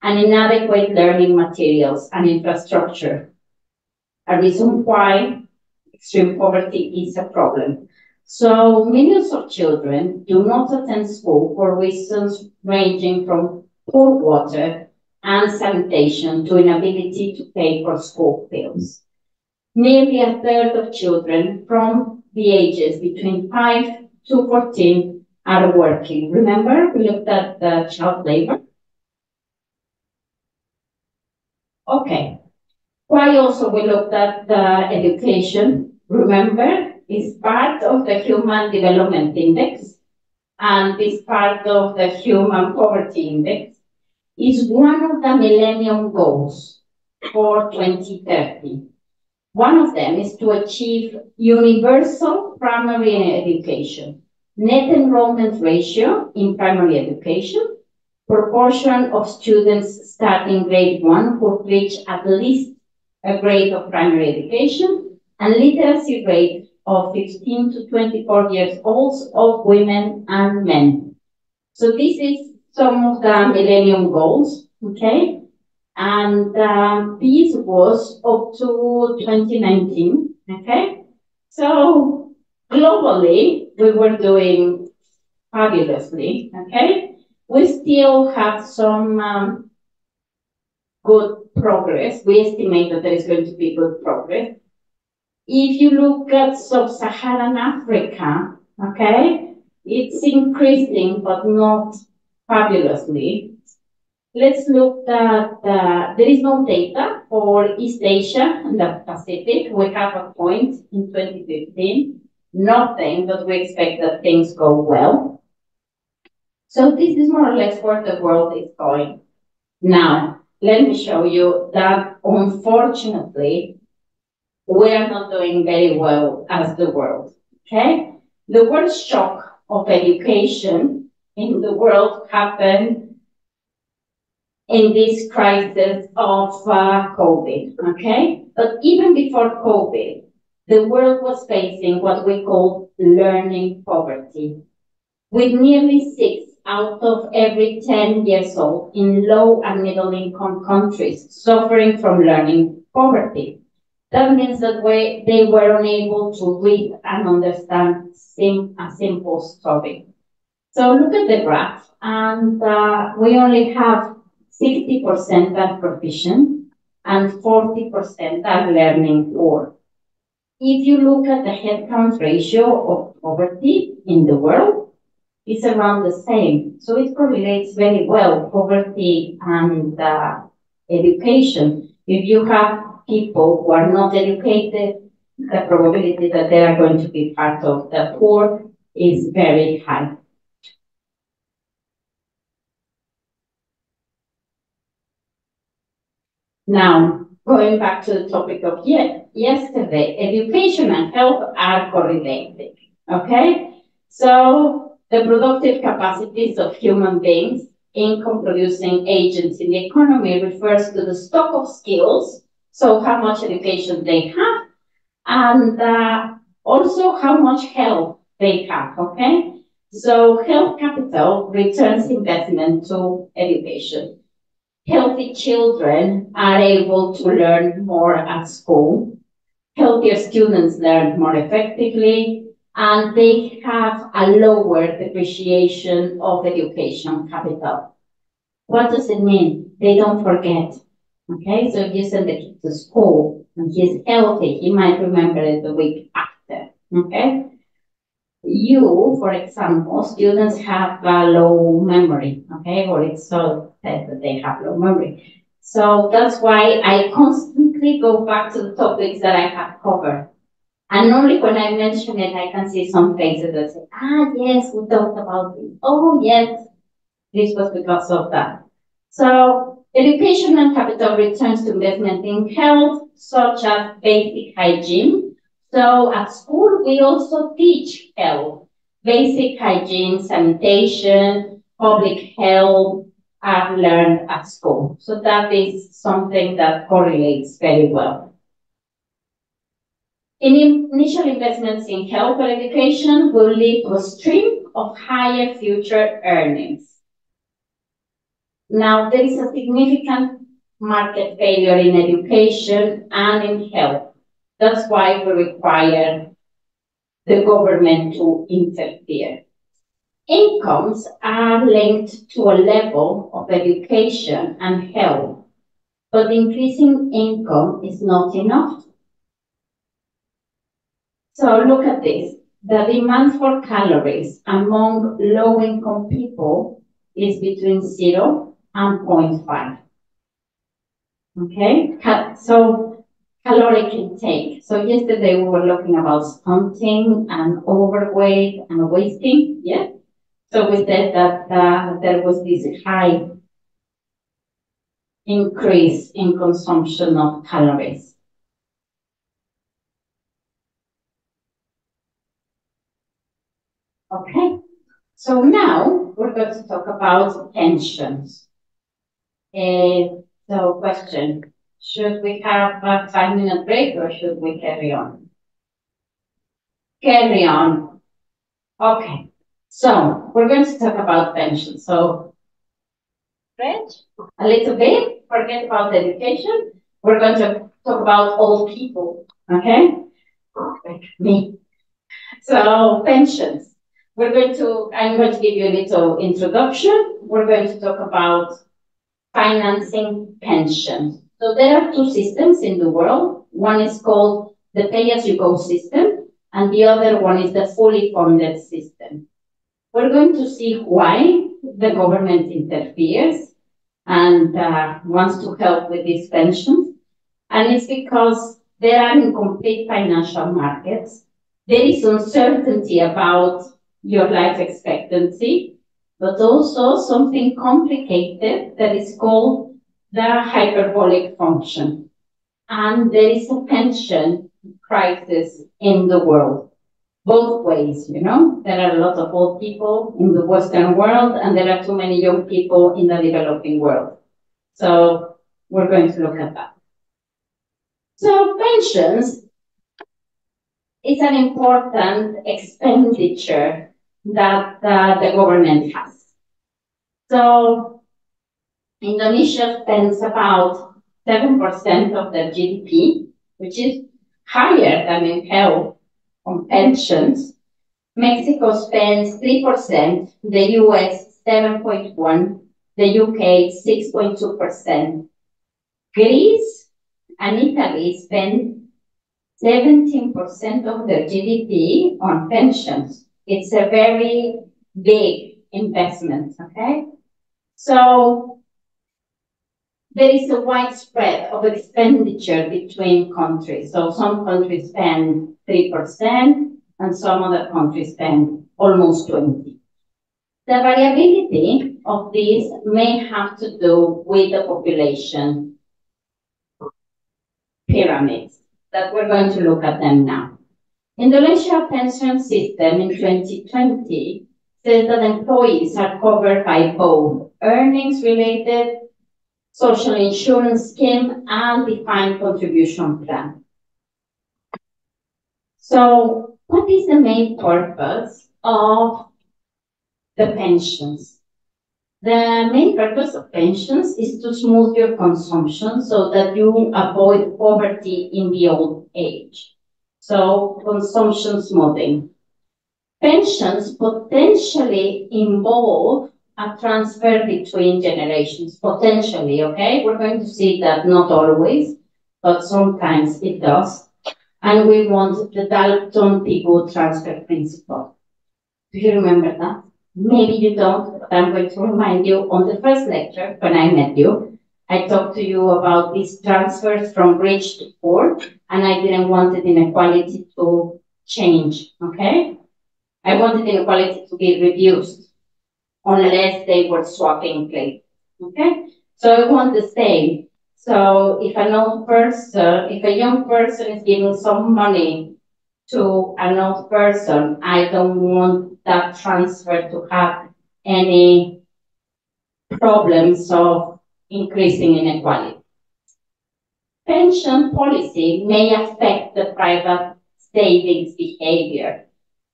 and inadequate learning materials and infrastructure. A reason why extreme poverty is a problem. So millions of children do not attend school for reasons ranging from poor water and sanitation to inability to pay for school bills. Nearly a third of children from the ages between 5 to 14 are working. Remember, we looked at the child labor? Okay. Why also we looked at the education? Remember, is part of the Human Development Index and is part of the Human Poverty Index, is one of the Millennium Goals for 2030. One of them is to achieve universal primary education. net enrollment ratio in primary education, proportion of students starting grade 1 who reach at least a grade of primary education, and literacy rate of 15 to 24 years old of women and men. So this is some of the Millennium Goals, okay? And this was up to 2019, okay? So globally, we were doing fabulously, okay? We still have some good progress. We estimate that there is going to be good progress. If you look at sub-Saharan Africa, okay, it's increasing, but not fabulously. Let's look at, there is no data for East Asia and the Pacific. We have a point in 2015, nothing, but we expect that things go well. So this is more or less where the world is going. Now, let me show you that unfortunately, we are not doing very well as the world, okay? The worst shock of education in the world happened in this crisis of COVID, okay? But even before COVID, the world was facing what we call learning poverty, with nearly 6 out of every 10 years old in low and middle income countries suffering from learning poverty. That means that they were unable to read and understand a simple story. So look at the graph, and we only have 60% are proficient and 40% are learning poor. If you look at the headcount ratio of poverty in the world, it's around the same. So it correlates very well, poverty and education. If you have people who are not educated, the probability that they are going to be part of the poor is very high. Now, going back to the topic of yesterday, education and health are correlated, okay? So the productive capacities of human beings, income-producing agents in the economy, refers to the stock of skills, so how much education they have, and also how much health they have, okay? So health capital returns investment to education. Healthy children are able to learn more at school. Healthier students learn more effectively, and they have a lower depreciation of education capital. What does it mean? They don't forget. Okay, so if you send the kid to school and he's healthy, he might remember it the week after. Okay? For example, students have low memory, okay, or it's so said that they have low memory. So that's why I constantly go back to the topics that I have covered. And only when I mention it, I can see some faces that say, yes, we talked about this. Oh, yes, this was because of that. So education and capital returns to investment in health, such as basic hygiene. So at school, we also teach health, basic hygiene, sanitation, public health are learned at school. So that is something that correlates very well. Initial investments in health or education will lead to a stream of higher future earnings. Now, there is a significant market failure in education and in health. That's why we require the government to interfere. Incomes are linked to a level of education and health, but increasing income is not enough. So look at this. The demand for calories among low-income people is between 0 and 0.5. Okay, so caloric intake. So yesterday we were looking about stunting and overweight and wasting, yeah? So we said that there was this high increase in consumption of calories. Okay, so now we're going to talk about pensions. So question, should we have a 5-minute break or should we carry on? Carry on. Okay, so we're going to talk about pensions. So, Reg, a little bit, forget about education. We're going to talk about old people, okay? Like me. So, pensions. I'm going to give you a little introduction. We're going to talk about financing pensions. So there are two systems in the world. One is called the pay-as-you-go system, and the other one is the fully funded system. We're going to see why the government interferes and wants to help with these pensions. And it's because there are incomplete financial markets. There is uncertainty about your life expectancy, but also something complicated that is called the hyperbolic function. And there is a pension crisis in the world, both ways, you know. There are a lot of old people in the Western world, and there are too many young people in the developing world. So we're going to look at that. So pensions is an important expenditure that the government has. So Indonesia spends about 7% of their GDP, which is higher than in health on pensions. Mexico spends 3%, the US 7.1%, the UK 6.2%. Greece and Italy spend 17% of their GDP on pensions. It's a very big investment, okay? So there is a widespread of expenditure between countries. So some countries spend 3% and some other countries spend almost 20%. The variability of these may have to do with the population pyramids that we're going to look at them now. Indonesia pension system in 2020 says that employees are covered by both earnings-related social insurance scheme and defined contribution plan. So what is the main purpose of the pensions? The main purpose of pensions is to smooth your consumption so that you avoid poverty in the old age. So consumption smoothing. Pensions potentially involve a transfer between generations, potentially, okay? We're going to see that not always, but sometimes it does. And we want the Dalton-Pigou transfer principle. Do you remember that? Maybe you don't, but I'm going to remind you on the first lecture when I met you, I talked to you about these transfers from rich to poor, and I didn't want the inequality to change, okay? I wanted inequality to be reduced unless they were swapping places, okay? So I want the same. So if an old person, if a young person is giving some money to an old person, I don't want that transfer to have any problems of increasing inequality. Pension policy may affect the private savings behavior,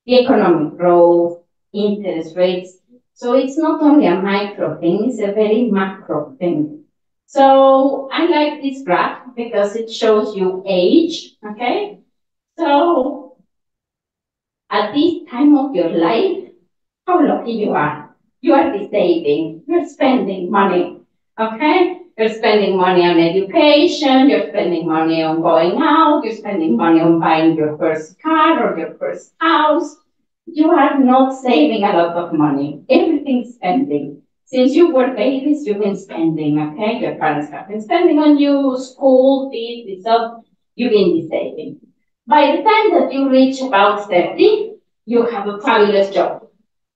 the economic growth, interest rates. So it's not only a micro thing, it's a very macro thing. So I like this graph because it shows you age, okay? So at this time of your life, how lucky you are. You are saving, you're spending money, okay? You're spending money on education, you're spending money on going out, you're spending money on buying your first car or your first house. You are not saving a lot of money. Everything's spending. Since you were babies, you've been spending, okay? Your parents have been spending on you, school fees, this stuff, you've been saving. By the time that you reach about 30, you have a fabulous job.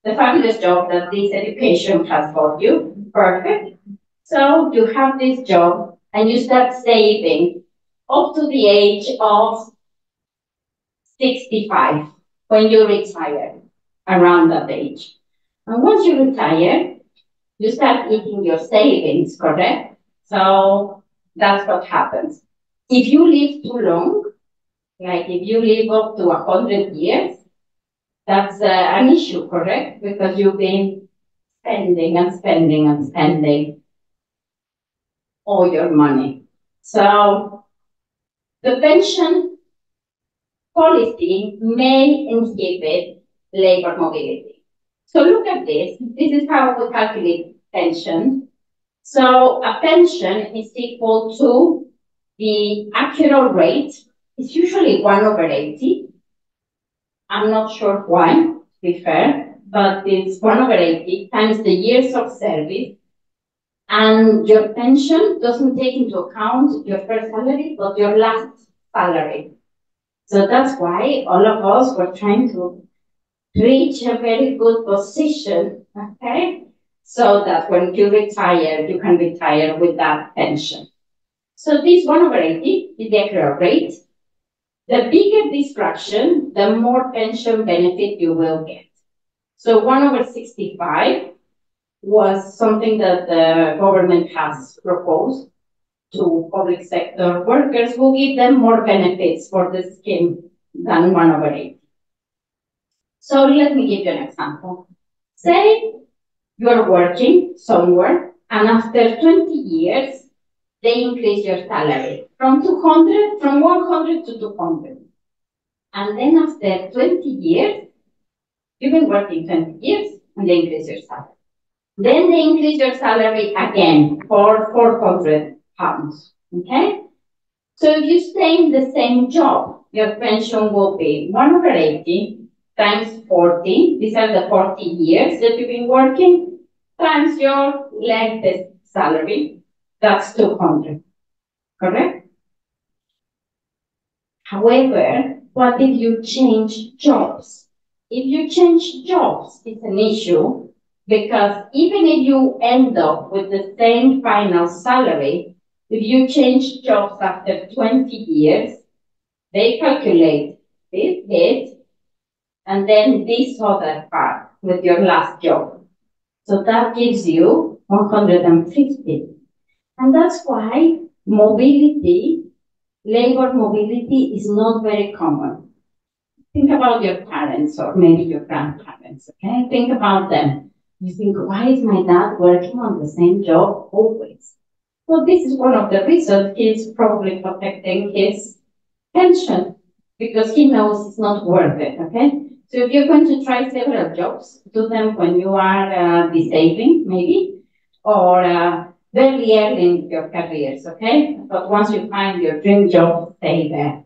The fabulous job that this education has got you, perfect. So you have this job and you start saving up to the age of 65 when you retire. around that age. And once you retire, you start eating your savings, correct? So that's what happens. If you live too long, like if you live up to 100 years, that's an issue, correct? Because you've been spending and spending and spending all your money. So the pension policy may inhibit labor mobility. So look at this. This is how we calculate pension. So a pension is equal to the actual rate. It's usually 1/80. I'm not sure why, to be fair, but it's 1/80 times the years of service. And your pension doesn't take into account your first salary, but your last salary. So that's why all of us were trying to reach a very good position, okay? So that when you retire, you can retire with that pension. So this 1/80 is the accurate rate. The bigger this fraction, the more pension benefit you will get. So 1/65 was something that the government has proposed to public sector workers who give them more benefits for the scheme than 1/8. So let me give you an example. Say you're working somewhere and after 20 years, they increase your salary from 100 to 200. And then after 20 years, you've been working 20 years and they increase your salary. Then they increase your salary again for 400 pounds, okay? So if you stay in the same job, your pension will be 1/80 times 40. These are the 40 years that you've been working, times your latest salary. That's 200, correct? However, what if you change jobs? If you change jobs, it's an issue because even if you end up with the same final salary, if you change jobs after 20 years, they calculate this hit and then this other part with your last job. So that gives you 150. And that's why mobility, labor mobility is not very common. Think about your parents or maybe your grandparents, okay? Think about them. You think, why is my dad working on the same job always? Well, this is one of the reasons he's probably protecting his pension because he knows it's not worth it, okay? So if you're going to try several jobs, do them when you are disabled, maybe, or very early in your careers, okay? But once you find your dream job, stay there.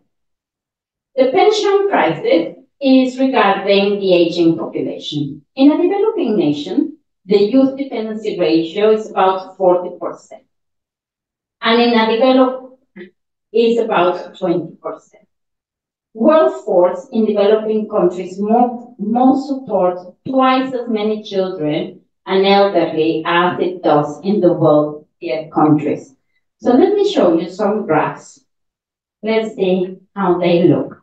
The pension crisis is regarding the aging population. In a developing nation, the youth dependency ratio is about 40%. And in a developed, is about 20%. Workforce in developing countries most support twice as many children and elderly as it does in the wealthier countries. So let me show you some graphs. Let's see how they look.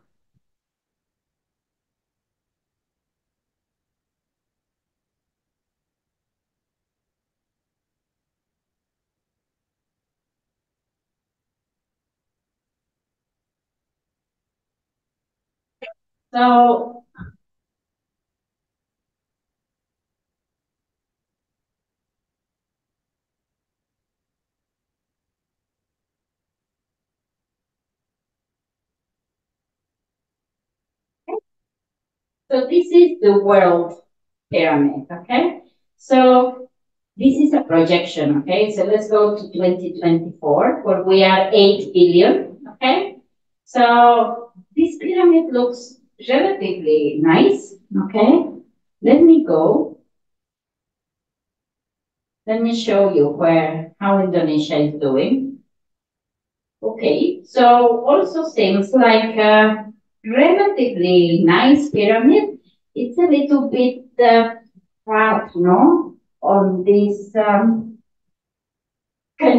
So this is the world pyramid, okay? So this is a projection, okay? So let's go to 2024, where we are 8 billion, okay? So this pyramid looks relatively nice, okay? Let me go. Let me show you how Indonesia is doing. Okay, so also seems like a relatively nice pyramid. It's a little bit flat, no? On this, can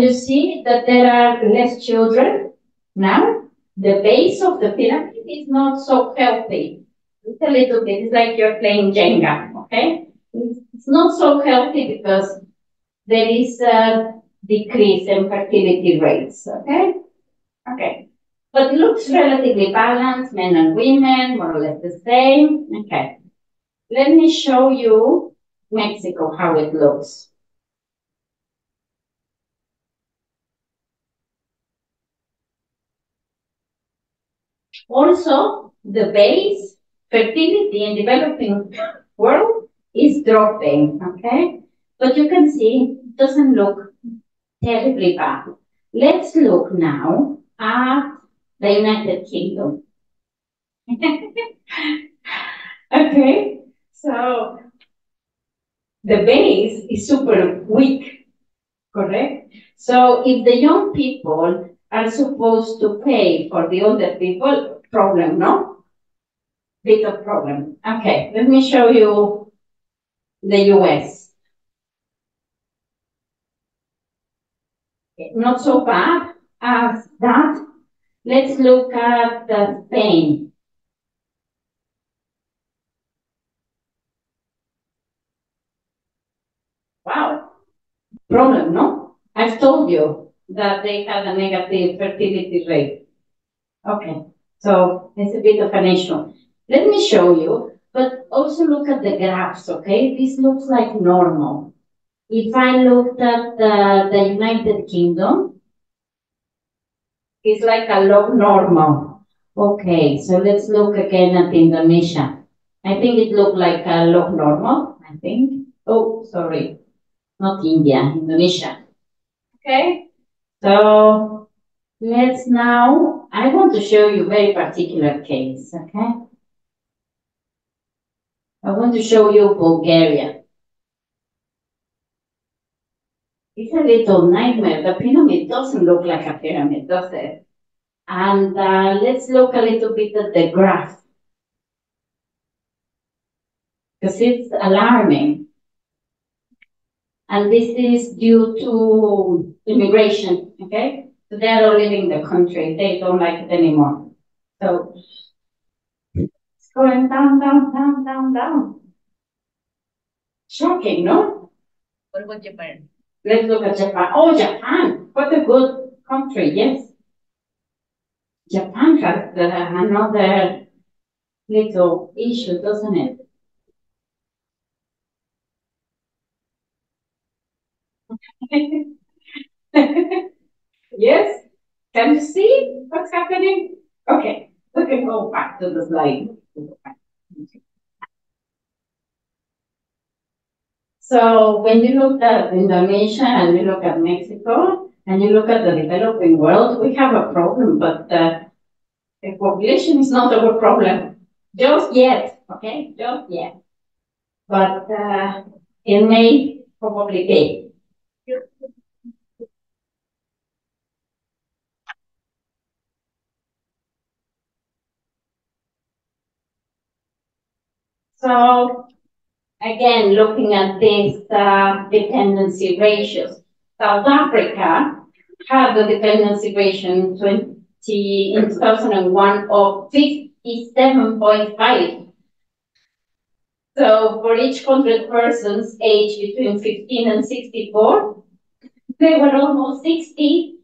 you see that there are less children now? The base of the pyramid is not so healthy. It's a little bit, it's like you're playing Jenga, okay? It's not so healthy because there is a decrease in fertility rates, okay? Okay. But it looks relatively balanced, men and women, more or less the same. Okay. Let me show you Mexico, how it looks. Also, the base fertility in developing world is dropping, okay? But you can see it doesn't look terribly bad. Let's look now at the United Kingdom. Okay, so the base is super weak, correct? So if the young people are supposed to pay for the older people, problem, no? Bit of problem. Okay, let me show you the US. Not so bad as that. Let's look at Spain. Wow, problem, no? I've told you that they have a negative fertility rate. Okay, so it's a bit of an issue. Let me show you, but also look at the graphs, okay? This looks like normal. If I looked at the United Kingdom, it's like a log normal. Okay, so let's look again at Indonesia. I think it looked like a log normal, I think. Oh, sorry, not India, Indonesia. Okay, so let's now, I want to show you a very particular case, okay? I want to show you Bulgaria. It's a little nightmare. The pyramid doesn't look like a pyramid, does it? And let's look a little bit at the graph, because it's alarming. And this is due to immigration, okay? So they're all leaving the country. They don't like it anymore. So it's going down, down, down, down, down. Shocking, no? What about Japan? Let's look at Japan. Oh, Japan. What a good country, yes. Japan has another little issue, doesn't it? Yes? Can you see what's happening? Okay, we can go back to the slide. So when you look at Indonesia and you look at Mexico and you look at the developing world, we have a problem, but the population is not our problem just yet, okay? Just yet. But it may probably be. So again, looking at these dependency ratios, South Africa had the dependency ratio in 2001 of 57.5. So for each 100 persons aged between 15 and 64, there were almost 60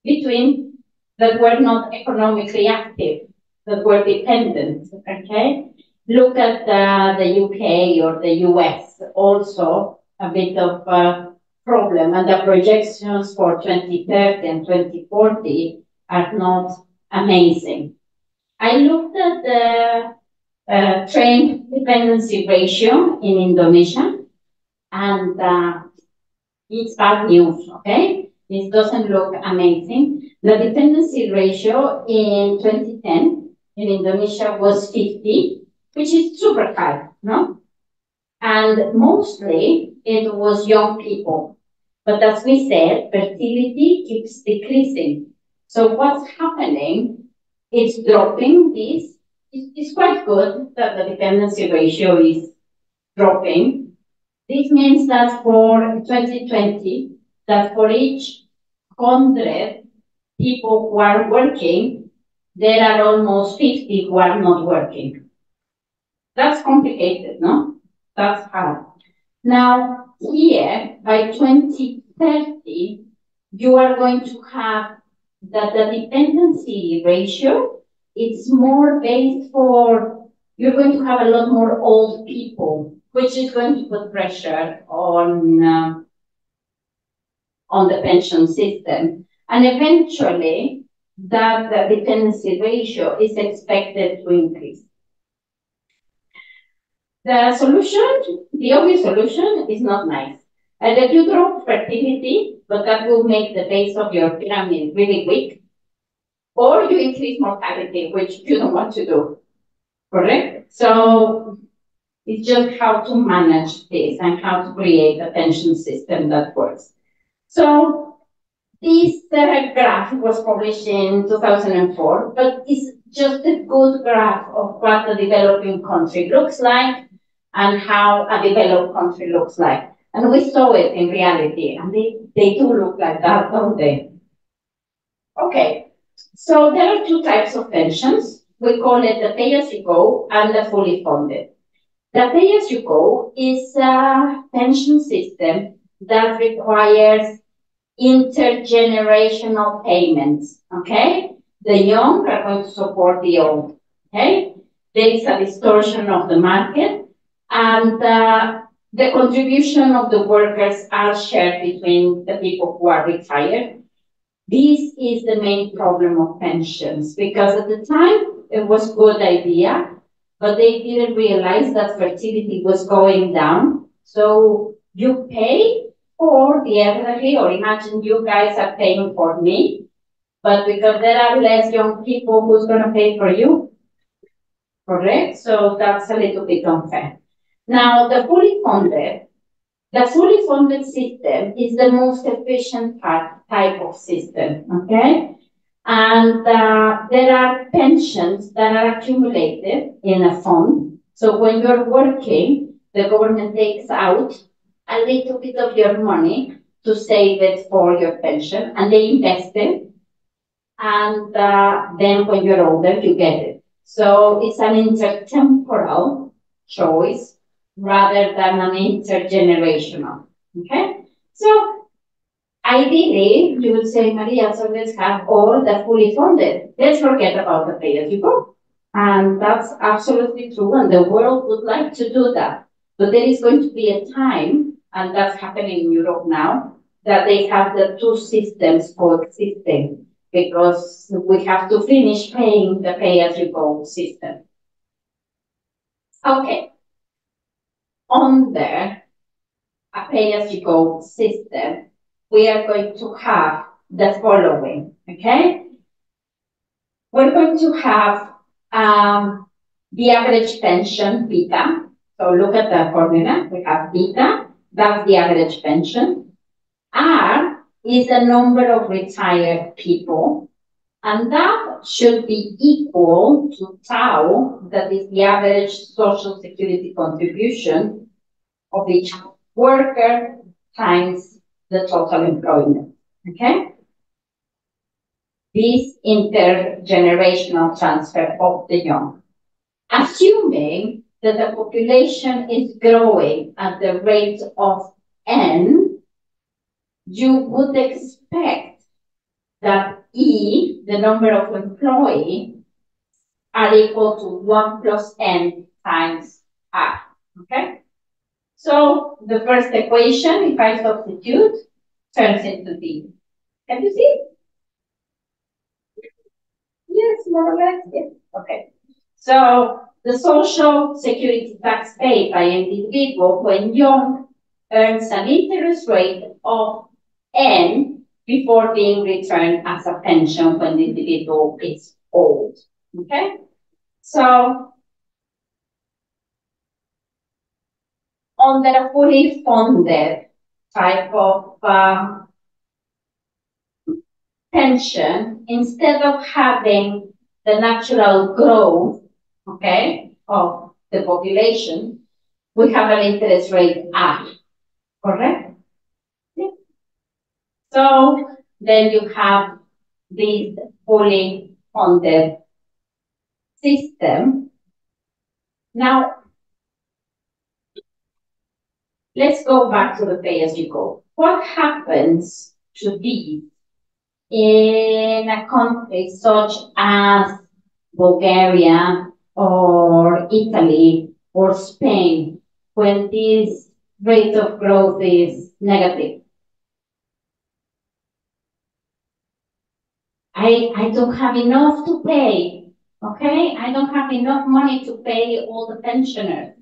between that were not economically active, that were dependent, okay? Look at the UK or the US, also a bit of a problem, and the projections for 2030 and 2040 are not amazing. I looked at the train dependency ratio in Indonesia, and it's bad news, okay? This doesn't look amazing. The dependency ratio in 2010 in Indonesia was 50, which is super high, no? And mostly it was young people. But as we said, fertility keeps decreasing. So what's happening? It's dropping this. It's quite good that the dependency ratio is dropping. This means that for 2020, that for each 100 people who are working, there are almost 50 who are not working. That's complicated, no? That's hard. Now, here, by 2030, you are going to have that the dependency ratio is more based for, you're going to have a lot more old people, which is going to put pressure on the pension system. And eventually, that the dependency ratio is expected to increase. The solution, the obvious solution is not nice. That you drop fertility, but that will make the base of your pyramid really weak. Or you increase mortality, which you don't want to do. Correct? So it's just how to manage this and how to create a pension system that works. So this graph was published in 2004, but it's just a good graph of what a developing country looks like and how a developed country looks like. And we saw it in reality, and they do look like that, don't they? Okay, so there are two types of pensions. We call it the pay-as-you-go and the fully funded. The pay-as-you-go is a pension system that requires intergenerational payments, okay? The young are going to support the old, okay? There is a distortion of the market, and the contribution of the workers are shared between the people who are retired. This is the main problem of pensions, because at the time it was a good idea, but they didn't realize that fertility was going down. So you pay for the elderly, or imagine you guys are paying for me, but because there are less young people, who's going to pay for you? Correct? So that's a little bit unfair. Now, the fully funded system is the most efficient type of system, okay? And there are pensions that are accumulated in a fund. So when you're working, the government takes out a little bit of your money to save it for your pension, and they invest it. And then when you're older, you get it. So it's an intertemporal choice rather than an intergenerational. Okay? So ideally, you would say, Maria, so let's have all the fully funded. Let's forget about the pay-as-you-go. And that's absolutely true, and the world would like to do that. But there is going to be a time, and that's happening in Europe now, that they have the two systems coexisting, because we have to finish paying the pay-as-you-go system. Okay. Under a pay-as-you-go system, we are going to have the following, okay? We're going to have the average pension, beta. So look at the formula. We have beta, that's the average pension. R is the number of retired people, and that should be equal to tau, that is the average social security contribution of each worker times the total employment, okay? This intergenerational transfer of the young. Assuming that the population is growing at the rate of n, you would expect that E, the number of employees, are equal to 1 plus n times R, okay? So the first equation, if I substitute, turns into D. Can you see? Yes, more or less, yes. Okay. So the social security tax paid by an individual when young earns an interest rate of n before being returned as a pension when the individual is old. Okay? So under a fully funded type of pension, instead of having the natural growth, okay, of the population, we have an interest rate R, correct? Yeah. So then you have this fully funded system. Now, let's go back to the pay-as-you-go. What happens to these in a country such as Bulgaria or Italy or Spain when this rate of growth is negative? I don't have enough to pay, okay? I don't have enough money to pay all the pensioners.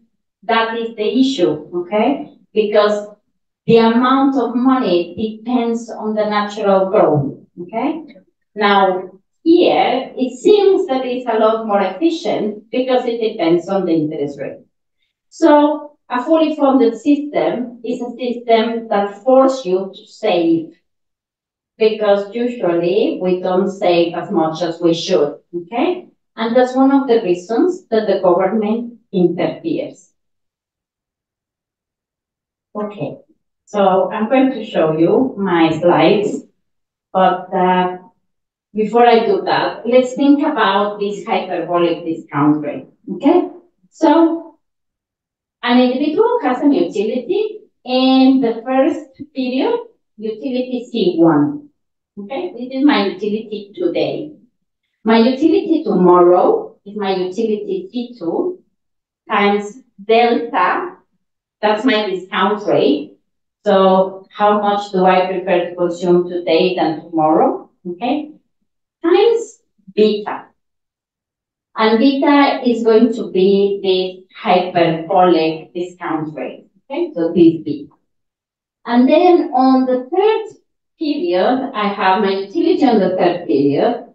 That is the issue, okay? Because the amount of money depends on the natural growth, okay? Now, here, it seems that it's a lot more efficient because it depends on the interest rate. So, a fully funded system is a system that forces you to save because usually we don't save as much as we should, okay? And that's one of the reasons that the government interferes. Okay, so I'm going to show you my slides, but before I do that, let's think about this hyperbolic discount rate, okay? So an individual has an utility in the first period, utility C1, okay? This is my utility today. My utility tomorrow is my utility C2 times delta, that's my discount rate. So how much do I prefer to consume today than tomorrow, okay? Times beta. And beta is going to be the hyperbolic discount rate, okay? So this beta. And then on the third period, I have my utility on the third period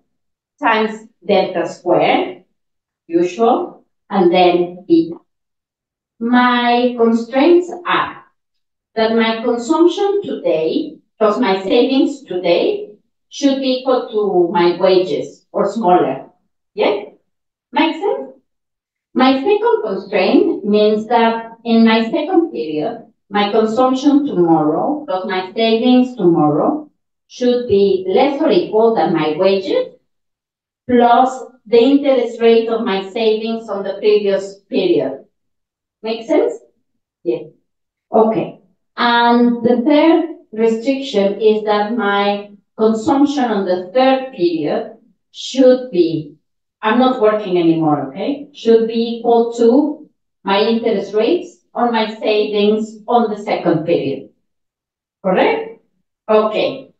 times delta squared, usual, and then beta. My constraints are that my consumption today plus my savings today should be equal to my wages or smaller. Yes? Makes sense? My second constraint means that in my second period, my consumption tomorrow plus my savings tomorrow should be less or equal than my wages plus the interest rate of my savings on the previous period. Make sense? Yes. Okay. And the third restriction is that my consumption on the third period should be, I'm not working anymore, okay? Should be equal to my interest rates on my savings on the second period. Correct? Okay.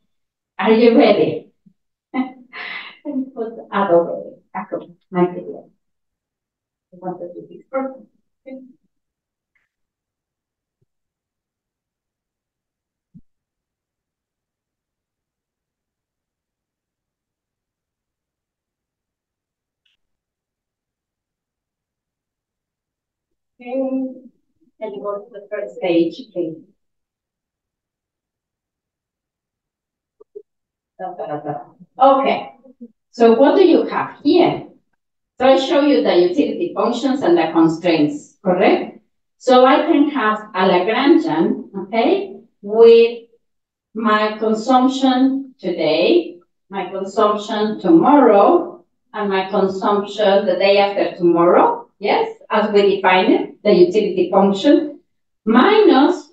Are you ready? Put Adobe. My video. I wanted to be perfect. Okay. Can you go to the first page, please? Okay. So what do you have here? So I show you the utility functions and the constraints, correct? So I can have a Lagrangian, okay, with my consumption today, my consumption tomorrow, and my consumption the day after tomorrow, yes, as we define it, the utility function, minus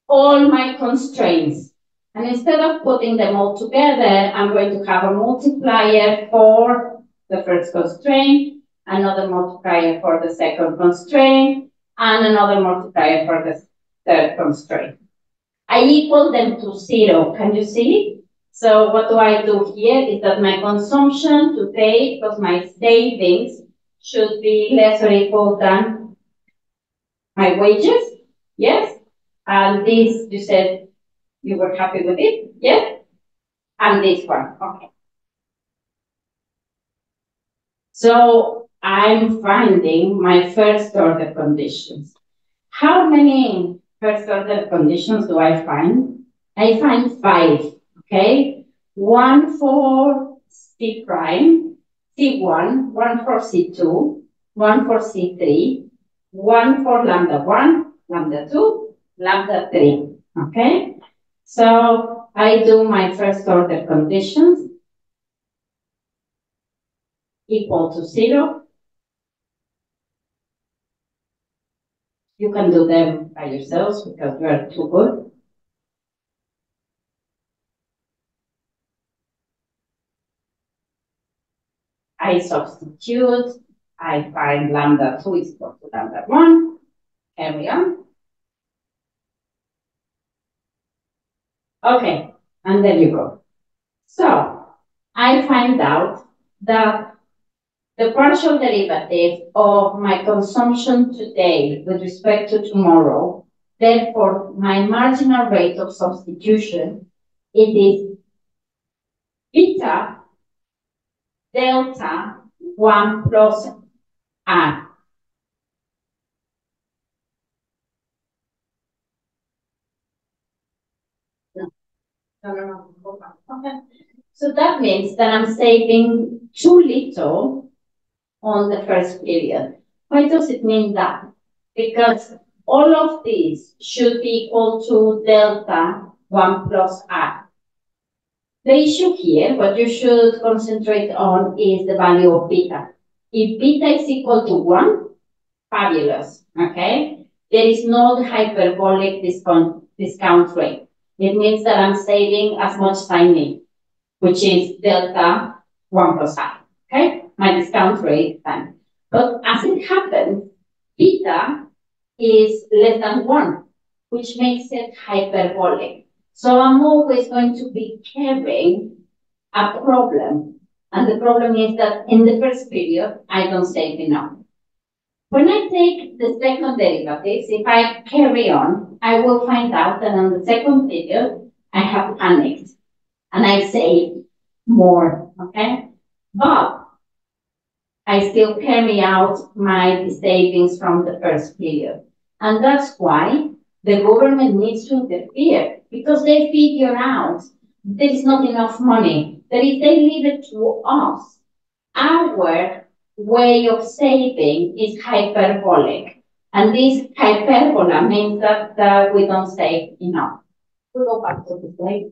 all my constraints. And instead of putting them all together, I'm going to have a multiplier for the first constraint, another multiplier for the second constraint, and another multiplier for the third constraint. I equal them to 0. Can you see? So what do I do here is that my consumption today plus my savings should be less or equal than my wages. Yes? And this, you said you were happy with it. Yes? And this one. Okay. So I'm finding my first order conditions. How many first order conditions do I find? I find 5, okay? 1 for C prime, C1, 1 for C2, 1 for C3, 1 for lambda 1, lambda 2, lambda 3, okay? So I do my first order conditions equal to 0. You can do them by yourselves because you are too good. I substitute, I find lambda 2 is equal to lambda 1, carry on. Okay, and there you go. So, I find out that the partial derivative of my consumption today with respect to tomorrow, therefore my marginal rate of substitution, it is beta delta 1 plus R. No. Okay. So that means that I'm saving too little on the first period. Why does it mean that? Because all of these should be equal to delta 1 plus R. The issue here, what you should concentrate on is the value of beta. If beta is equal to 1, fabulous, okay? There is no hyperbolic discount rate. It means that I'm saving as much timing, which is delta 1 plus I, okay? My discount rate time. But as it happens, beta is less than 1, which makes it hyperbolic. So I'm always going to be carrying a problem. And the problem is that in the first period, I don't save enough. When I take the second derivatives, if I carry on, I will find out that on the second period, I have panicked and I save more, okay? But I still carry out my savings from the first period. And that's why the government needs to interfere because they figure out there is not enough money, that if they leave it to us, our way of saving is hyperbolic. And this hyperbola means that we don't save enough. We go back to the slide.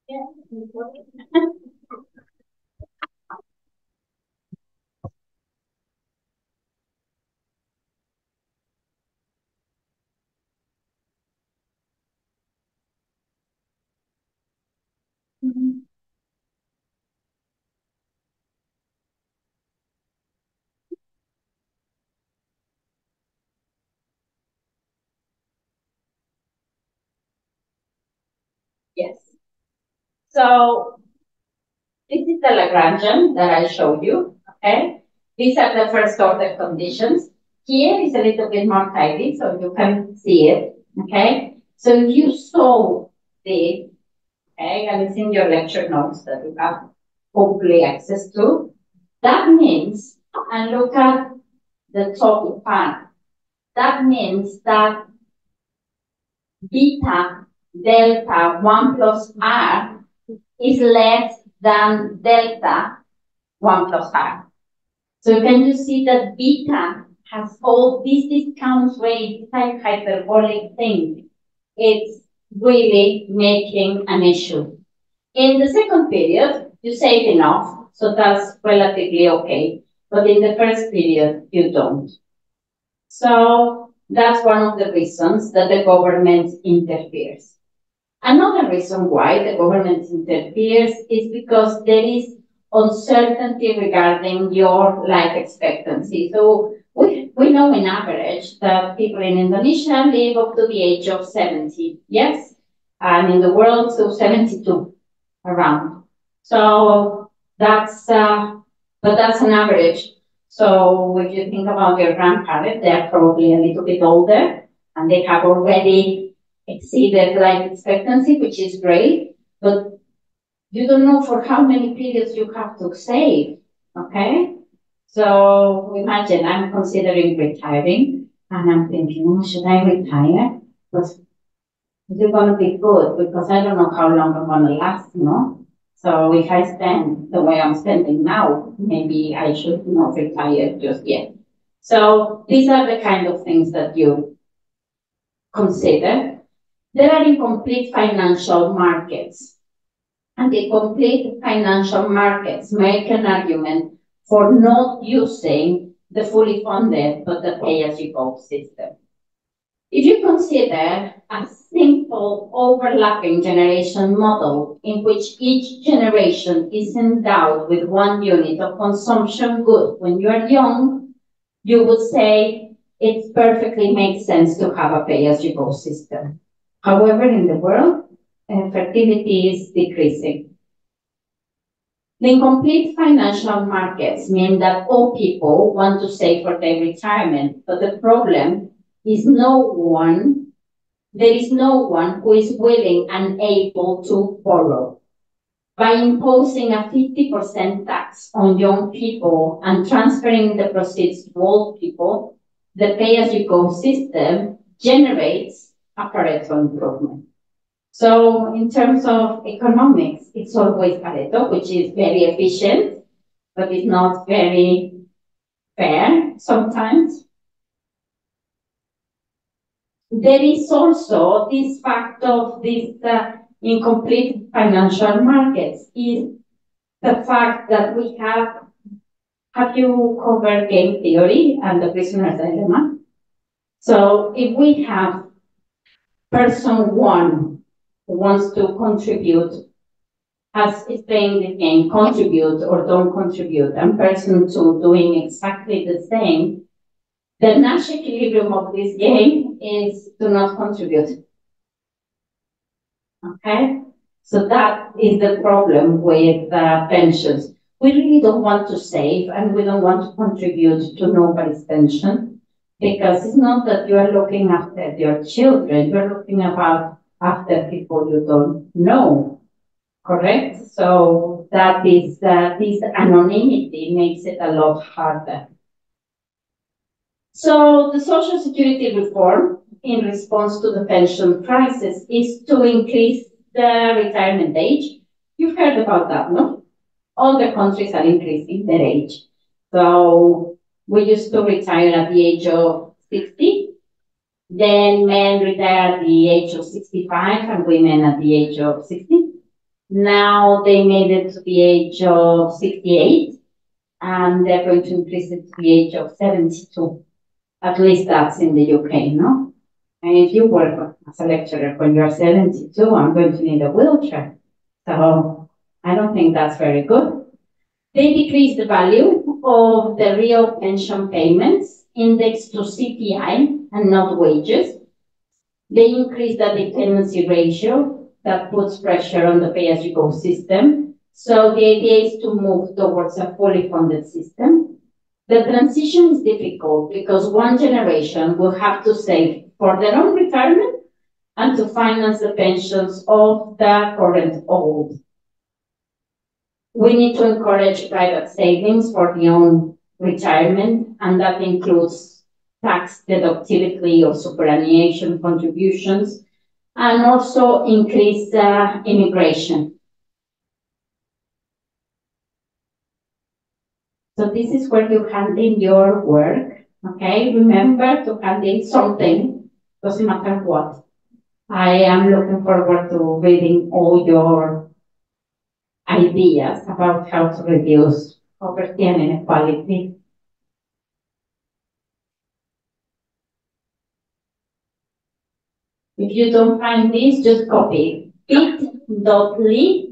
Yeah. Yes. So this is the Lagrangian that I showed you, okay? These are the first order conditions. Here is a little bit more tidy, so you can see it, okay? So if you solve this, okay, and it's in your lecture notes that you have hopefully access to, that means, and look at the top part, that means that beta delta 1 plus R is less than delta 1 plus R. So can you see that beta has all these discount rates, type hyperbolic thing? It's really making an issue. In the second period, you save enough, so that's relatively okay. But in the first period, you don't. So that's one of the reasons that the government interferes. Another reason why the government interferes is because there is uncertainty regarding your life expectancy. So we know in average that people in Indonesia live up to the age of 70, yes? And in the world, so 72 around. So but that's an average. So if you think about your grandparents, they're probably a little bit older and they have already exceeded life expectancy, which is great, but you don't know for how many periods you have to save, okay? So imagine I'm considering retiring and I'm thinking, oh, should I retire? But is it going to be good? Because I don't know how long I'm going to last, you know? So if I spend the way I'm spending now, maybe I should not retire just yet. So these are the kind of things that you consider. There are incomplete financial markets. And the complete financial markets make an argument for not using the fully funded but the pay-as-you-go system. If you consider a simple overlapping generation model in which each generation is endowed with one unit of consumption good when you are young, you would say it perfectly makes sense to have a pay-as-you-go system. However, in the world, fertility is decreasing. The incomplete financial markets mean that all people want to save for their retirement, but the problem is there is no one who is willing and able to borrow. By imposing a 50% tax on young people and transferring the proceeds to old people, the pay-as-you-go system generates a Pareto improvement. So in terms of economics, it's always Pareto, which is very efficient, but it's not very fair sometimes. There is also this fact of this incomplete financial markets is the fact that we have you covered game theory and the prisoner's dilemma? So if we have person one who wants to contribute, is playing the game, contribute or don't contribute, and person two doing exactly the same, the Nash equilibrium of this game is to not contribute. Okay? So that is the problem with pensions. We really don't want to save and we don't want to contribute to nobody's pension because it's not that you are looking after your children, you're looking after people you don't know, correct? So that is, this anonymity makes it a lot harder. So the Social Security reform in response to the pension crisis is to increase the retirement age. You've heard about that, no? All the countries are increasing their age. So we used to retire at the age of 60. Then men retire at the age of 65 and women at the age of 60. Now they made it to the age of 68 and they're going to increase it to the age of 72. At least that's in the UK, no? And if you work as a lecturer when you're 72, I'm going to need a wheelchair. So I don't think that's very good. They decrease the value of the real pension payments indexed to CPI and not wages. They increase the dependency ratio that puts pressure on the pay-as-you-go system. So the idea is to move towards a fully funded system. The transition is difficult because one generation will have to save for their own retirement and to finance the pensions of the current old. We need to encourage private savings for the own retirement, and that includes tax deductibility of superannuation contributions, and also increase immigration. So this is where you hand in your work, okay? Remember to hand in something, doesn't matter what. I am looking forward to reading all your ideas about how to reduce poverty and inequality. If you don't find this, just copy bit.ly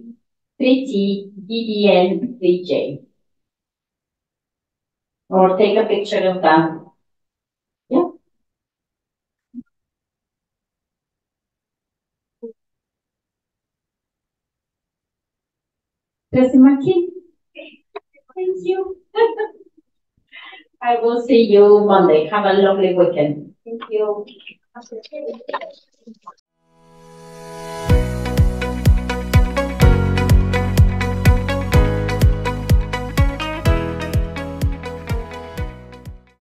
3T or take a picture of that. Yeah. Thank you. I will see you Monday. Have a lovely weekend. Thank you.